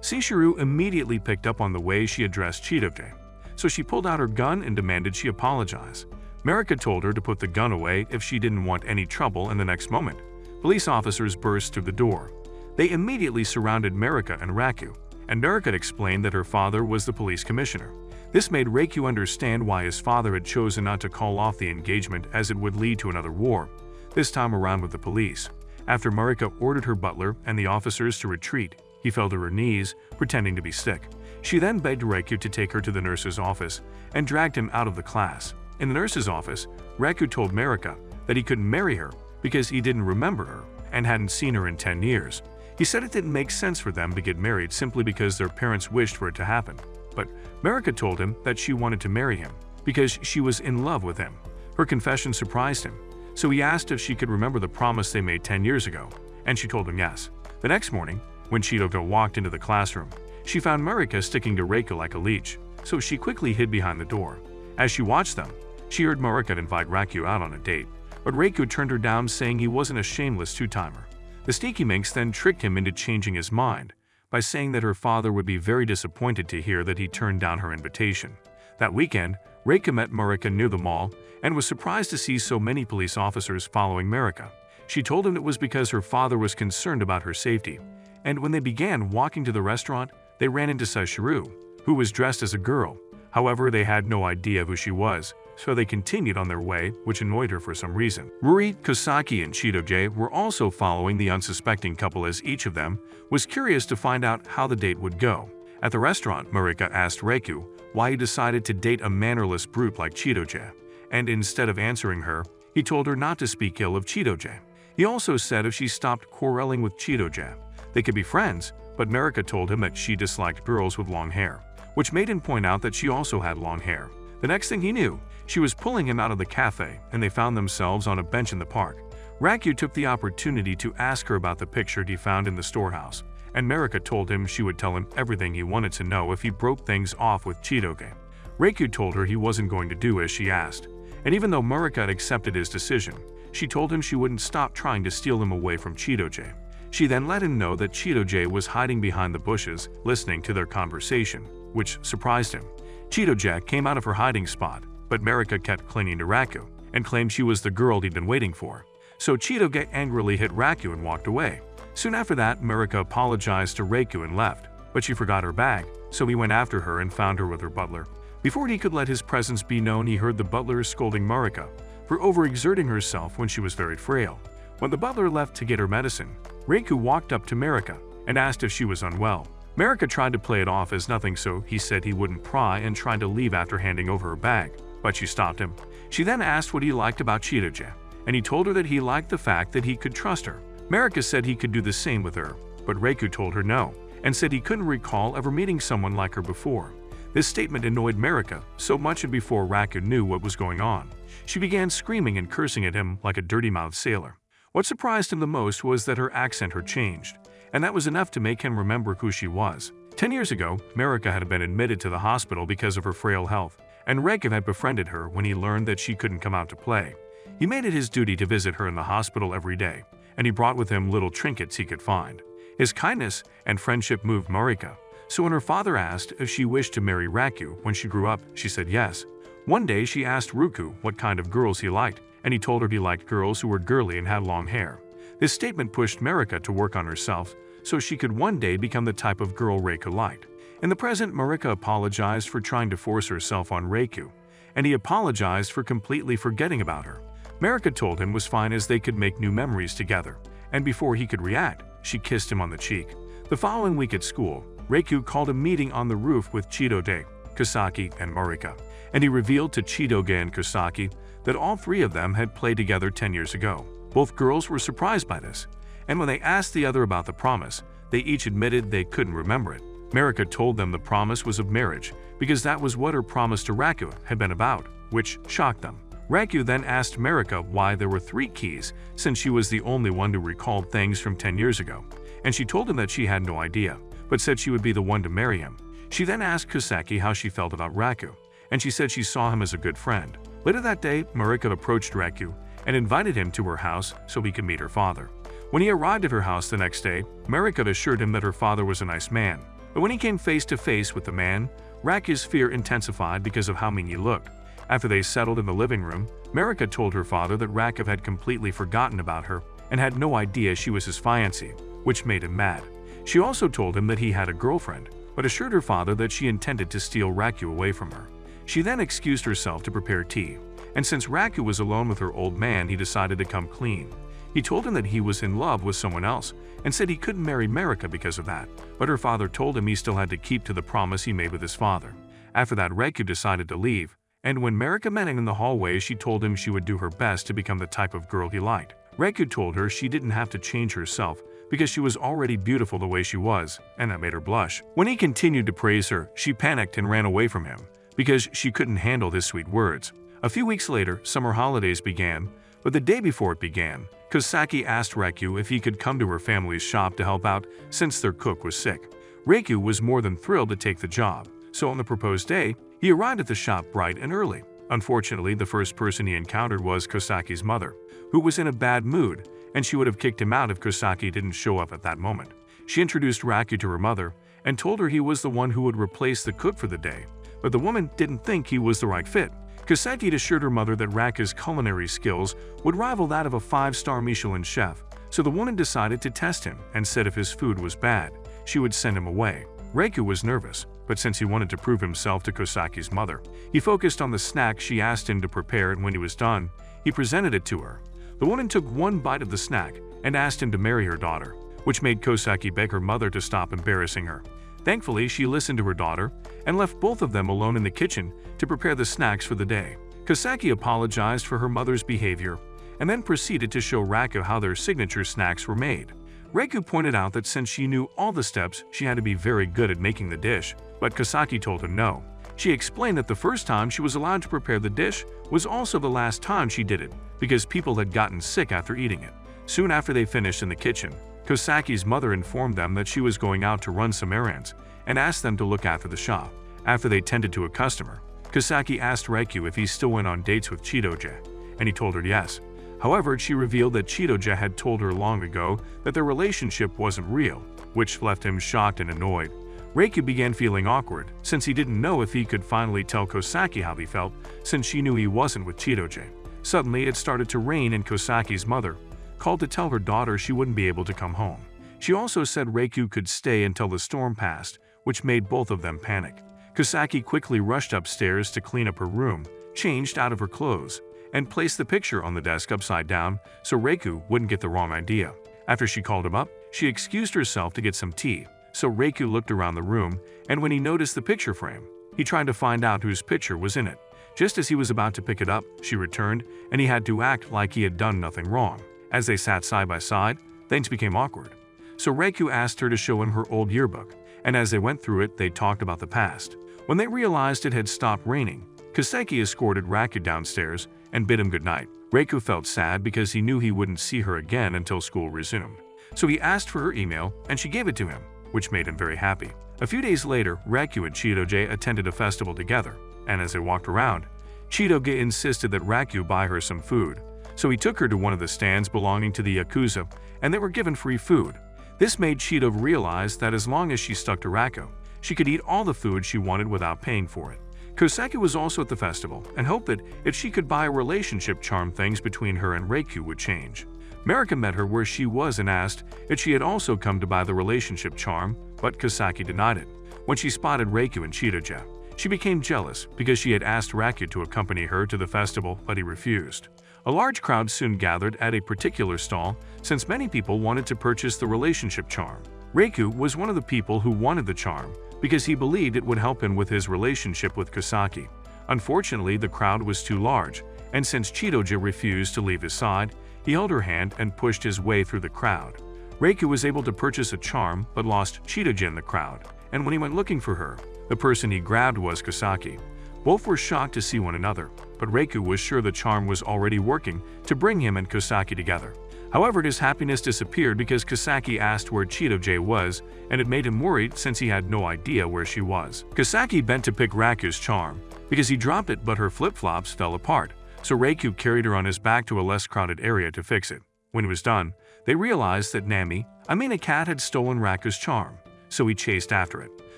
Seishiro immediately picked up on the way she addressed Cheetah, so she pulled out her gun and demanded she apologize. Mariko told her to put the gun away if she didn't want any trouble, and the next moment, police officers burst through the door. They immediately surrounded Mariko and Raku, and Mariko explained that her father was the police commissioner. This made Raku understand why his father had chosen not to call off the engagement, as it would lead to another war, this time around with the police. After Mariko ordered her butler and the officers to retreat, he fell to her knees, pretending to be sick. She then begged Raku to take her to the nurse's office and dragged him out of the class. In the nurse's office, Raku told Mariko that he couldn't marry her because he didn't remember her and hadn't seen her in 10 years. He said it didn't make sense for them to get married simply because their parents wished for it to happen. But Mariko told him that she wanted to marry him because she was in love with him. Her confession surprised him, so he asked if she could remember the promise they made 10 years ago, and she told him yes. The next morning, when Cheetah walked into the classroom, she found Mariko sticking to Raku like a leech, so she quickly hid behind the door. As she watched them, she heard Mariko invite Raku out on a date, but Raku turned her down, saying he wasn't a shameless two-timer. The sneaky minx then tricked him into changing his mind by saying that her father would be very disappointed to hear that he turned down her invitation. That weekend, Reika met Marika near the mall and was surprised to see so many police officers following Marika. She told him it was because her father was concerned about her safety, and when they began walking to the restaurant, they ran into Sashiru, who was dressed as a girl. However, they had no idea who she was, so they continued on their way, which annoyed her for some reason. Ruri, Kosaki, and Chidoge were also following the unsuspecting couple, as each of them was curious to find out how the date would go. At the restaurant, Marika asked Reiku why he decided to date a mannerless brute like Chidoge, and instead of answering her, he told her not to speak ill of Chidoge. He also said if she stopped quarreling with Chidoge, they could be friends, but Marika told him that she disliked girls with long hair, which made him point out that she also had long hair. The next thing he knew, she was pulling him out of the cafe, and they found themselves on a bench in the park. Raikyu took the opportunity to ask her about the picture he found in the storehouse, and Marika told him she would tell him everything he wanted to know if he broke things off with Chidoge. Raikyu told her he wasn't going to do as she asked, and even though Marika had accepted his decision, she told him she wouldn't stop trying to steal him away from Chidoge. She then let him know that Chidoge was hiding behind the bushes, listening to their conversation, which surprised him. Chidoge came out of her hiding spot, but Marika kept clinging to Raku and claimed she was the girl he'd been waiting for. So Chidoge angrily hit Raku and walked away. Soon after that, Marika apologized to Reiku and left, but she forgot her bag, so he went after her and found her with her butler. Before he could let his presence be known, he heard the butler scolding Marika for overexerting herself when she was very frail. When the butler left to get her medicine, Reiku walked up to Marika and asked if she was unwell. Marika tried to play it off as nothing, so he said he wouldn't pry and tried to leave after handing over her bag, but she stopped him. She then asked what he liked about Chidoge, and he told her that he liked the fact that he could trust her. Marika said he could do the same with her, but Reiku told her no, and said he couldn't recall ever meeting someone like her before. This statement annoyed Marika so much, and before Raku knew what was going on, she began screaming and cursing at him like a dirty-mouthed sailor. What surprised him the most was that her accent had changed, and that was enough to make him remember who she was. 10 years ago, Marika had been admitted to the hospital because of her frail health, and Reiku had befriended her when he learned that she couldn't come out to play. He made it his duty to visit her in the hospital every day, and he brought with him little trinkets he could find. His kindness and friendship moved Marika, so when her father asked if she wished to marry Raku when she grew up, she said yes. One day she asked Ruku what kind of girls he liked, and he told her he liked girls who were girly and had long hair. This statement pushed Marika to work on herself so she could one day become the type of girl Reiku liked. In the present, Marika apologized for trying to force herself on Reiku, and he apologized for completely forgetting about her. Marika told him was fine as they could make new memories together, and before he could react, she kissed him on the cheek. The following week at school, Reiku called a meeting on the roof with Chidoge, Kosaki, and Marika, and he revealed to Chidoge and Kosaki that all three of them had played together 10 years ago. Both girls were surprised by this, and when they asked the other about the promise, they each admitted they couldn't remember it. Marika told them the promise was of marriage, because that was what her promise to Raku had been about, which shocked them. Raku then asked Marika why there were 3 keys, since she was the only one who recalled things from 10 years ago, and she told him that she had no idea, but said she would be the one to marry him. She then asked Kosaki how she felt about Raku, and she said she saw him as a good friend. Later that day, Marika approached Raku and invited him to her house so he could meet her father. When he arrived at her house the next day, Marika assured him that her father was a nice man, but when he came face to face with the man, Raku's fear intensified because of how mean he looked. After they settled in the living room, Marika told her father that Raku had completely forgotten about her and had no idea she was his fiancée, which made him mad. She also told him that he had a girlfriend, but assured her father that she intended to steal Raku away from her. She then excused herself to prepare tea, and since Raku was alone with her old man, he decided to come clean. He told him that he was in love with someone else and said he couldn't marry Marika because of that, but her father told him he still had to keep to the promise he made with his father. After that, Raku decided to leave, and when Marika met him in the hallway, she told him she would do her best to become the type of girl he liked. Raku told her she didn't have to change herself because she was already beautiful the way she was, and that made her blush. When he continued to praise her, she panicked and ran away from him because she couldn't handle his sweet words. A few weeks later, summer holidays began, but the day before it began, Kosaki asked Raku if he could come to her family's shop to help out since their cook was sick. Raku was more than thrilled to take the job, so on the proposed day, he arrived at the shop bright and early. Unfortunately, the first person he encountered was Kosaki's mother, who was in a bad mood and she would have kicked him out if Kosaki didn't show up at that moment. She introduced Raku to her mother and told her he was the one who would replace the cook for the day, but the woman didn't think he was the right fit. Kosaki assured her mother that Raku's culinary skills would rival that of a 5-star Michelin chef, so the woman decided to test him and said if his food was bad, she would send him away. Raku was nervous, but since he wanted to prove himself to Kosaki's mother, he focused on the snack she asked him to prepare, and when he was done, he presented it to her. The woman took one bite of the snack and asked him to marry her daughter, which made Kosaki beg her mother to stop embarrassing her. Thankfully, she listened to her daughter and left both of them alone in the kitchen to prepare the snacks for the day. Kosaki apologized for her mother's behavior and then proceeded to show Raku how their signature snacks were made. Raku pointed out that since she knew all the steps, she had to be very good at making the dish, but Kosaki told him no. She explained that the first time she was allowed to prepare the dish was also the last time she did it, because people had gotten sick after eating it. Soon after they finished in the kitchen, Kosaki's mother informed them that she was going out to run some errands and asked them to look after the shop. After they tended to a customer, Kosaki asked Raku if he still went on dates with Chitoge, and he told her yes. However, she revealed that Chitoge had told her long ago that their relationship wasn't real, which left him shocked and annoyed. Raku began feeling awkward, since he didn't know if he could finally tell Kosaki how he felt, since she knew he wasn't with Chitoge. Suddenly, it started to rain, and Kosaki's mother called to tell her daughter she wouldn't be able to come home. She also said Raku could stay until the storm passed, which made both of them panic. Kosaki quickly rushed upstairs to clean up her room, changed out of her clothes, and placed the picture on the desk upside down so Raku wouldn't get the wrong idea. After she called him up, she excused herself to get some tea, so Raku looked around the room, and when he noticed the picture frame, he tried to find out whose picture was in it. Just as he was about to pick it up, she returned, and he had to act like he had done nothing wrong. As they sat side by side, things became awkward. So Raku asked her to show him her old yearbook, and as they went through it, they talked about the past. When they realized it had stopped raining, Kosaki escorted Raku downstairs and bid him goodnight. Raku felt sad because he knew he wouldn't see her again until school resumed. So he asked for her email, and she gave it to him, which made him very happy. A few days later, Raku and Chitoge attended a festival together, and as they walked around, Chitoge insisted that Raku buy her some food. So he took her to one of the stands belonging to the Yakuza, and they were given free food. This made Chitoge realize that as long as she stuck to Raku, she could eat all the food she wanted without paying for it. Kosaki was also at the festival and hoped that if she could buy a relationship charm, things between her and Raku would change. Marika met her where she was and asked if she had also come to buy the relationship charm, but Kosaki denied it. When she spotted Raku and Chitoge, she became jealous because she had asked Raku to accompany her to the festival, but he refused. A large crowd soon gathered at a particular stall since many people wanted to purchase the relationship charm. Raku was one of the people who wanted the charm because he believed it would help him with his relationship with Kosaki. Unfortunately, the crowd was too large, and since Chitoge refused to leave his side, he held her hand and pushed his way through the crowd. Raku was able to purchase a charm but lost Chitoge in the crowd, and when he went looking for her, the person he grabbed was Kosaki. Both were shocked to see one another, but Raku was sure the charm was already working to bring him and Kosaki together. However, his happiness disappeared because Kosaki asked where Chitoge was, and it made him worried since he had no idea where she was. Kosaki bent to pick Raku's charm because he dropped it, but her flip-flops fell apart, so Raku carried her on his back to a less crowded area to fix it. When it was done, they realized that a cat had stolen Raku's charm, so he chased after it.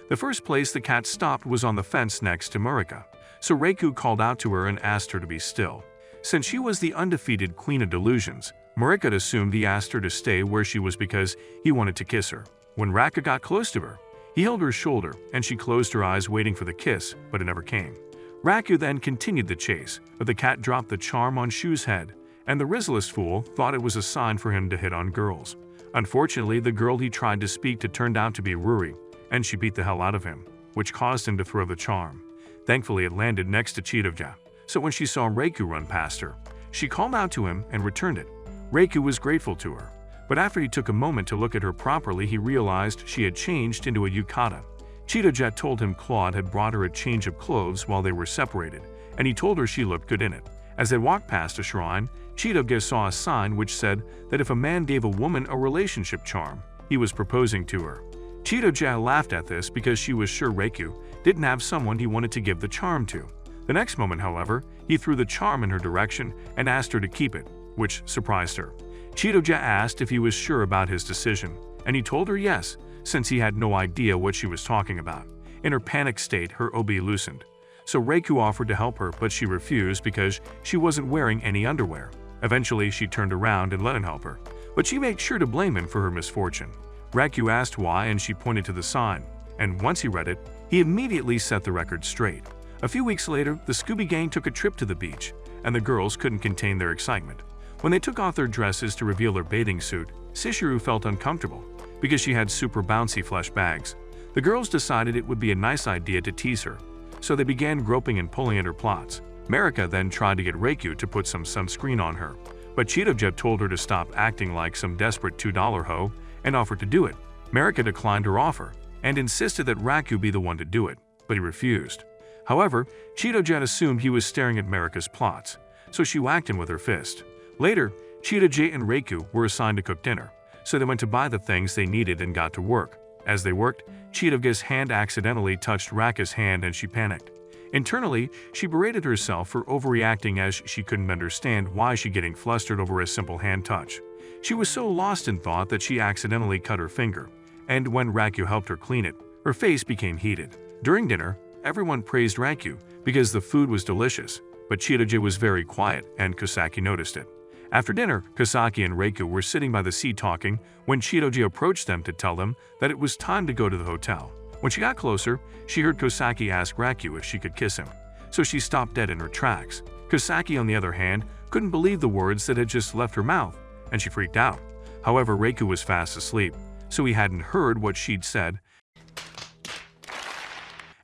The first place the cat stopped was on the fence next to Marika, so Raku called out to her and asked her to be still. Since she was the undefeated queen of delusions, Marika assumed he asked her to stay where she was because he wanted to kiss her. When Raku got close to her, he held her shoulder and she closed her eyes waiting for the kiss, but it never came. Raku then continued the chase, but the cat dropped the charm on Shu's head, and the RIZZ fool thought it was a sign for him to hit on girls. Unfortunately, the girl he tried to speak to turned out to be Ruri, and she beat the hell out of him, which caused him to throw the charm. Thankfully, it landed next to Chitoge, so when she saw Raku run past her, she called out to him and returned it. Raku was grateful to her, but after he took a moment to look at her properly, he realized she had changed into a yukata. Chitoge told him Claude had brought her a change of clothes while they were separated, and he told her she looked good in it. As they walked past a shrine, Chitoge saw a sign which said that if a man gave a woman a relationship charm, he was proposing to her. Chitoge laughed at this because she was sure Raku didn't have someone he wanted to give the charm to. The next moment, however, he threw the charm in her direction and asked her to keep it, which surprised her. Cheetah asked if he was sure about his decision, and he told her yes, since he had no idea what she was talking about. In her panic state, her obi loosened. So Reiku offered to help her, but she refused because she wasn't wearing any underwear. Eventually, she turned around and let him help her, but she made sure to blame him for her misfortune. Reiku asked why, and she pointed to the sign, and once he read it, he immediately set the record straight. A few weeks later, the Scooby Gang took a trip to the beach, and the girls couldn't contain their excitement. When they took off their dresses to reveal their bathing suit, Sishiru felt uncomfortable because she had super bouncy flesh bags. The girls decided it would be a nice idea to tease her, so they began groping and pulling at her plots. Marika then tried to get Reiku to put some sunscreen on her, but Cheetah told her to stop acting like some desperate $2 hoe and offered to do it. Marika declined her offer and insisted that Reiku be the one to do it, but he refused. However, Cheetah assumed he was staring at Marika's plots, so she whacked him with her fist. Later, Cheetah and Reiku were assigned to cook dinner, so they went to buy the things they needed and got to work. As they worked, Cheetah's hand accidentally touched Raka's hand and she panicked. Internally, she berated herself for overreacting as she couldn't understand why she getting flustered over a simple hand touch. She was so lost in thought that she accidentally cut her finger, and when Reiku helped her clean it, her face became heated. During dinner, everyone praised Reiku because the food was delicious, but Cheetah was very quiet and Kosaki noticed it. After dinner, Kosaki and Reiku were sitting by the sea talking when Cheetah approached them to tell them that it was time to go to the hotel. When she got closer, she heard Kosaki ask Reiku if she could kiss him, so she stopped dead in her tracks. Kosaki, on the other hand, couldn't believe the words that had just left her mouth, and she freaked out. However, Reiku was fast asleep, so he hadn't heard what she'd said,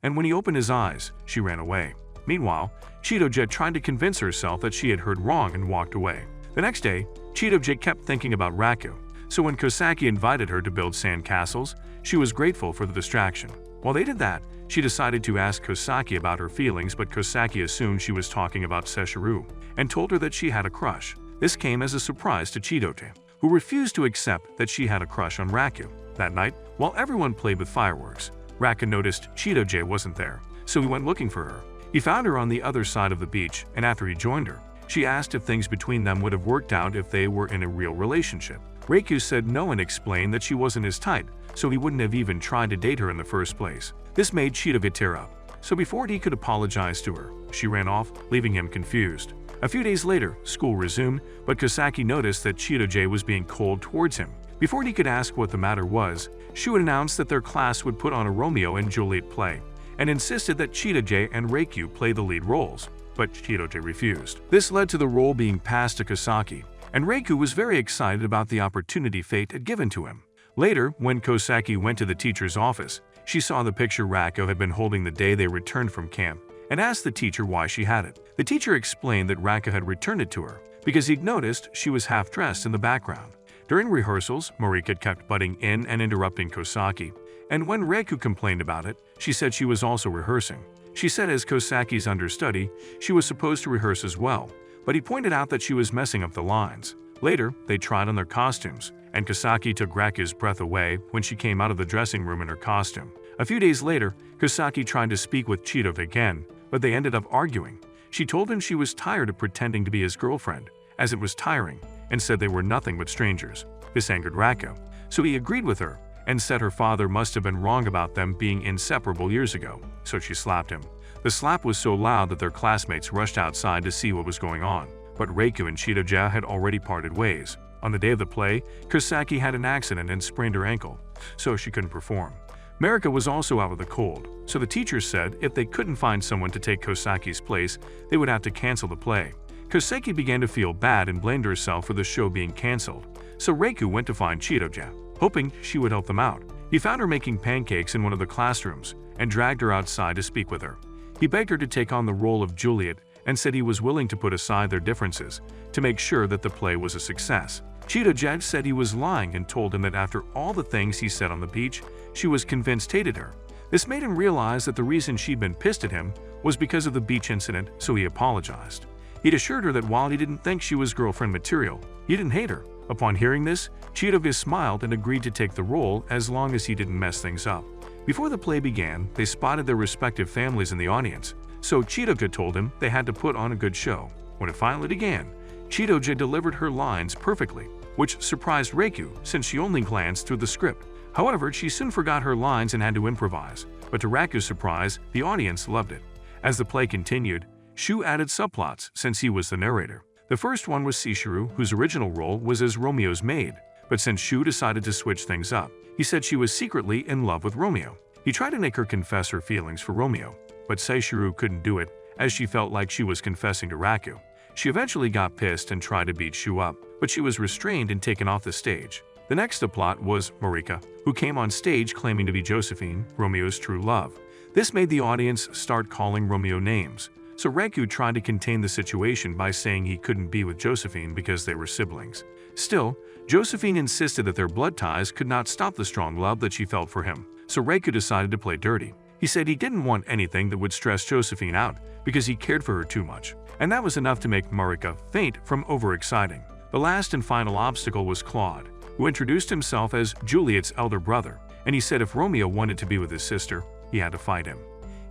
and when he opened his eyes, she ran away. Meanwhile, Cheetah tried to convince herself that she had heard wrong and walked away. The next day, Cheetah kept thinking about Reiku, so when Kosaki invited her to build sand castles, she was grateful for the distraction. While they did that, she decided to ask Kosaki about her feelings, but Kosaki assumed she was talking about Seshiru and told her that she had a crush. This came as a surprise to Cheetah, who refused to accept that she had a crush on Reiku. That night, while everyone played with fireworks, Reiku noticed Cheetah wasn't there, so he went looking for her. He found her on the other side of the beach, and after he joined her, she asked if things between them would have worked out if they were in a real relationship. Reiku said no and explained that she wasn't his type, so he wouldn't have even tried to date her in the first place. This made Cheetah tear up, so before he could apologize to her, she ran off, leaving him confused. A few days later, school resumed, but Kosaki noticed that Cheetah was being cold towards him. Before he could ask what the matter was, she would announce that their class would put on a Romeo and Juliet play, and insisted that Cheetah and Reiku play the lead roles, but Cheetah refused. This led to the role being passed to Kosaki, and Reiku was very excited about the opportunity fate had given to him. Later, when Kosaki went to the teacher's office, she saw the picture Reiku had been holding the day they returned from camp and asked the teacher why she had it. The teacher explained that Reiku had returned it to her because he'd noticed she was half-dressed in the background. During rehearsals, Marika kept butting in and interrupting Kosaki, and when Reiku complained about it, she said she was also rehearsing. She said as Kosaki's understudy, she was supposed to rehearse as well, but he pointed out that she was messing up the lines. Later, they tried on their costumes, and Kosaki took Raku's breath away when she came out of the dressing room in her costume. A few days later, Kosaki tried to speak with Cheetah again, but they ended up arguing. She told him she was tired of pretending to be his girlfriend, as it was tiring, and said they were nothing but strangers. This angered Reiku, so he agreed with her and said her father must have been wrong about them being inseparable years ago, so she slapped him. The slap was so loud that their classmates rushed outside to see what was going on, but Reiku and Cheetah had already parted ways. On the day of the play, Kosaki had an accident and sprained her ankle, so she couldn't perform. Marika was also out with a cold, so the teacher said if they couldn't find someone to take Kosaki's place, they would have to cancel the play. Kosaki began to feel bad and blamed herself for the show being cancelled, so Reiku went to find Cheetah, hoping she would help them out. He found her making pancakes in one of the classrooms and dragged her outside to speak with her. He begged her to take on the role of Juliet and said he was willing to put aside their differences to make sure that the play was a success. Cheetah said he was lying and told him that after all the things he said on the beach, she was convinced hated her. This made him realize that the reason she'd been pissed at him was because of the beach incident, so he apologized. He'd assured her that while he didn't think she was girlfriend material, he didn't hate her. Upon hearing this, Cheetah smiled and agreed to take the role as long as he didn't mess things up. Before the play began, they spotted their respective families in the audience, so Cheetah told him they had to put on a good show. When it finally began, Chitoge delivered her lines perfectly, which surprised Reikyu since she only glanced through the script. However, she soon forgot her lines and had to improvise, but to Rakyu's surprise, the audience loved it. As the play continued, Shu added subplots since he was the narrator. The first one was Sishiru, whose original role was as Romeo's maid, but since Shu decided to switch things up, he said she was secretly in love with Romeo. He tried to make her confess her feelings for Romeo, but Sishiru couldn't do it as she felt like she was confessing to Raikyu. She eventually got pissed and tried to beat Shu up, but she was restrained and taken off the stage. The next subplot was Marika, who came on stage claiming to be Josephine, Romeo's true love. This made the audience start calling Romeo names, so Raikyu tried to contain the situation by saying he couldn't be with Josephine because they were siblings. Still, Josephine insisted that their blood ties could not stop the strong love that she felt for him, so Raikyu decided to play dirty. He said he didn't want anything that would stress Josephine out because he cared for her too much, and that was enough to make Marika faint from overexciting. The last and final obstacle was Claude, who introduced himself as Juliet's elder brother, and he said if Romeo wanted to be with his sister, he had to fight him.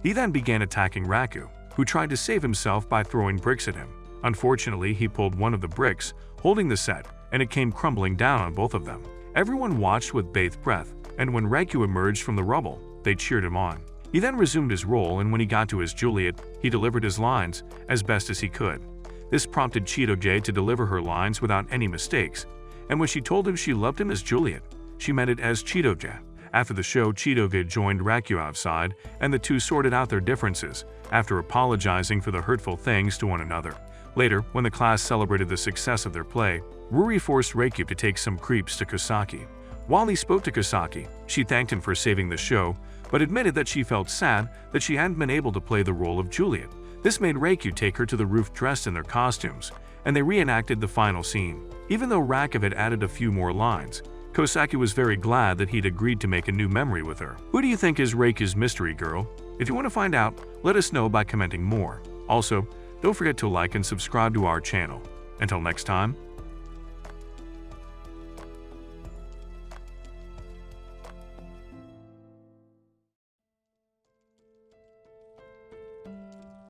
He then began attacking Raikyu, who tried to save himself by throwing bricks at him. Unfortunately, he pulled one of the bricks, holding the set, and it came crumbling down on both of them. Everyone watched with bated breath, and when Raikyu emerged from the rubble, they cheered him on. He then resumed his role, and when he got to his Juliet, he delivered his lines as best as he could. This prompted Chitoge to deliver her lines without any mistakes, and when she told him she loved him as Juliet, she meant it as Chitoge. After the show, Chitoge joined Raikyu outside, and the two sorted out their differences after apologizing for the hurtful things to one another. Later, when the class celebrated the success of their play, Ruri forced Raikyu to take some creeps to Kosaki. While he spoke to Kosaki, she thanked him for saving the show, but admitted that she felt sad that she hadn't been able to play the role of Juliet. This made Raikyu take her to the roof dressed in their costumes, and they reenacted the final scene. Even though Raikyu had added a few more lines, Kosaki was very glad that he'd agreed to make a new memory with her. Who do you think is Raikyu's mystery girl? If you want to find out, let us know by commenting more. Also, don't forget to like and subscribe to our channel. Until next time,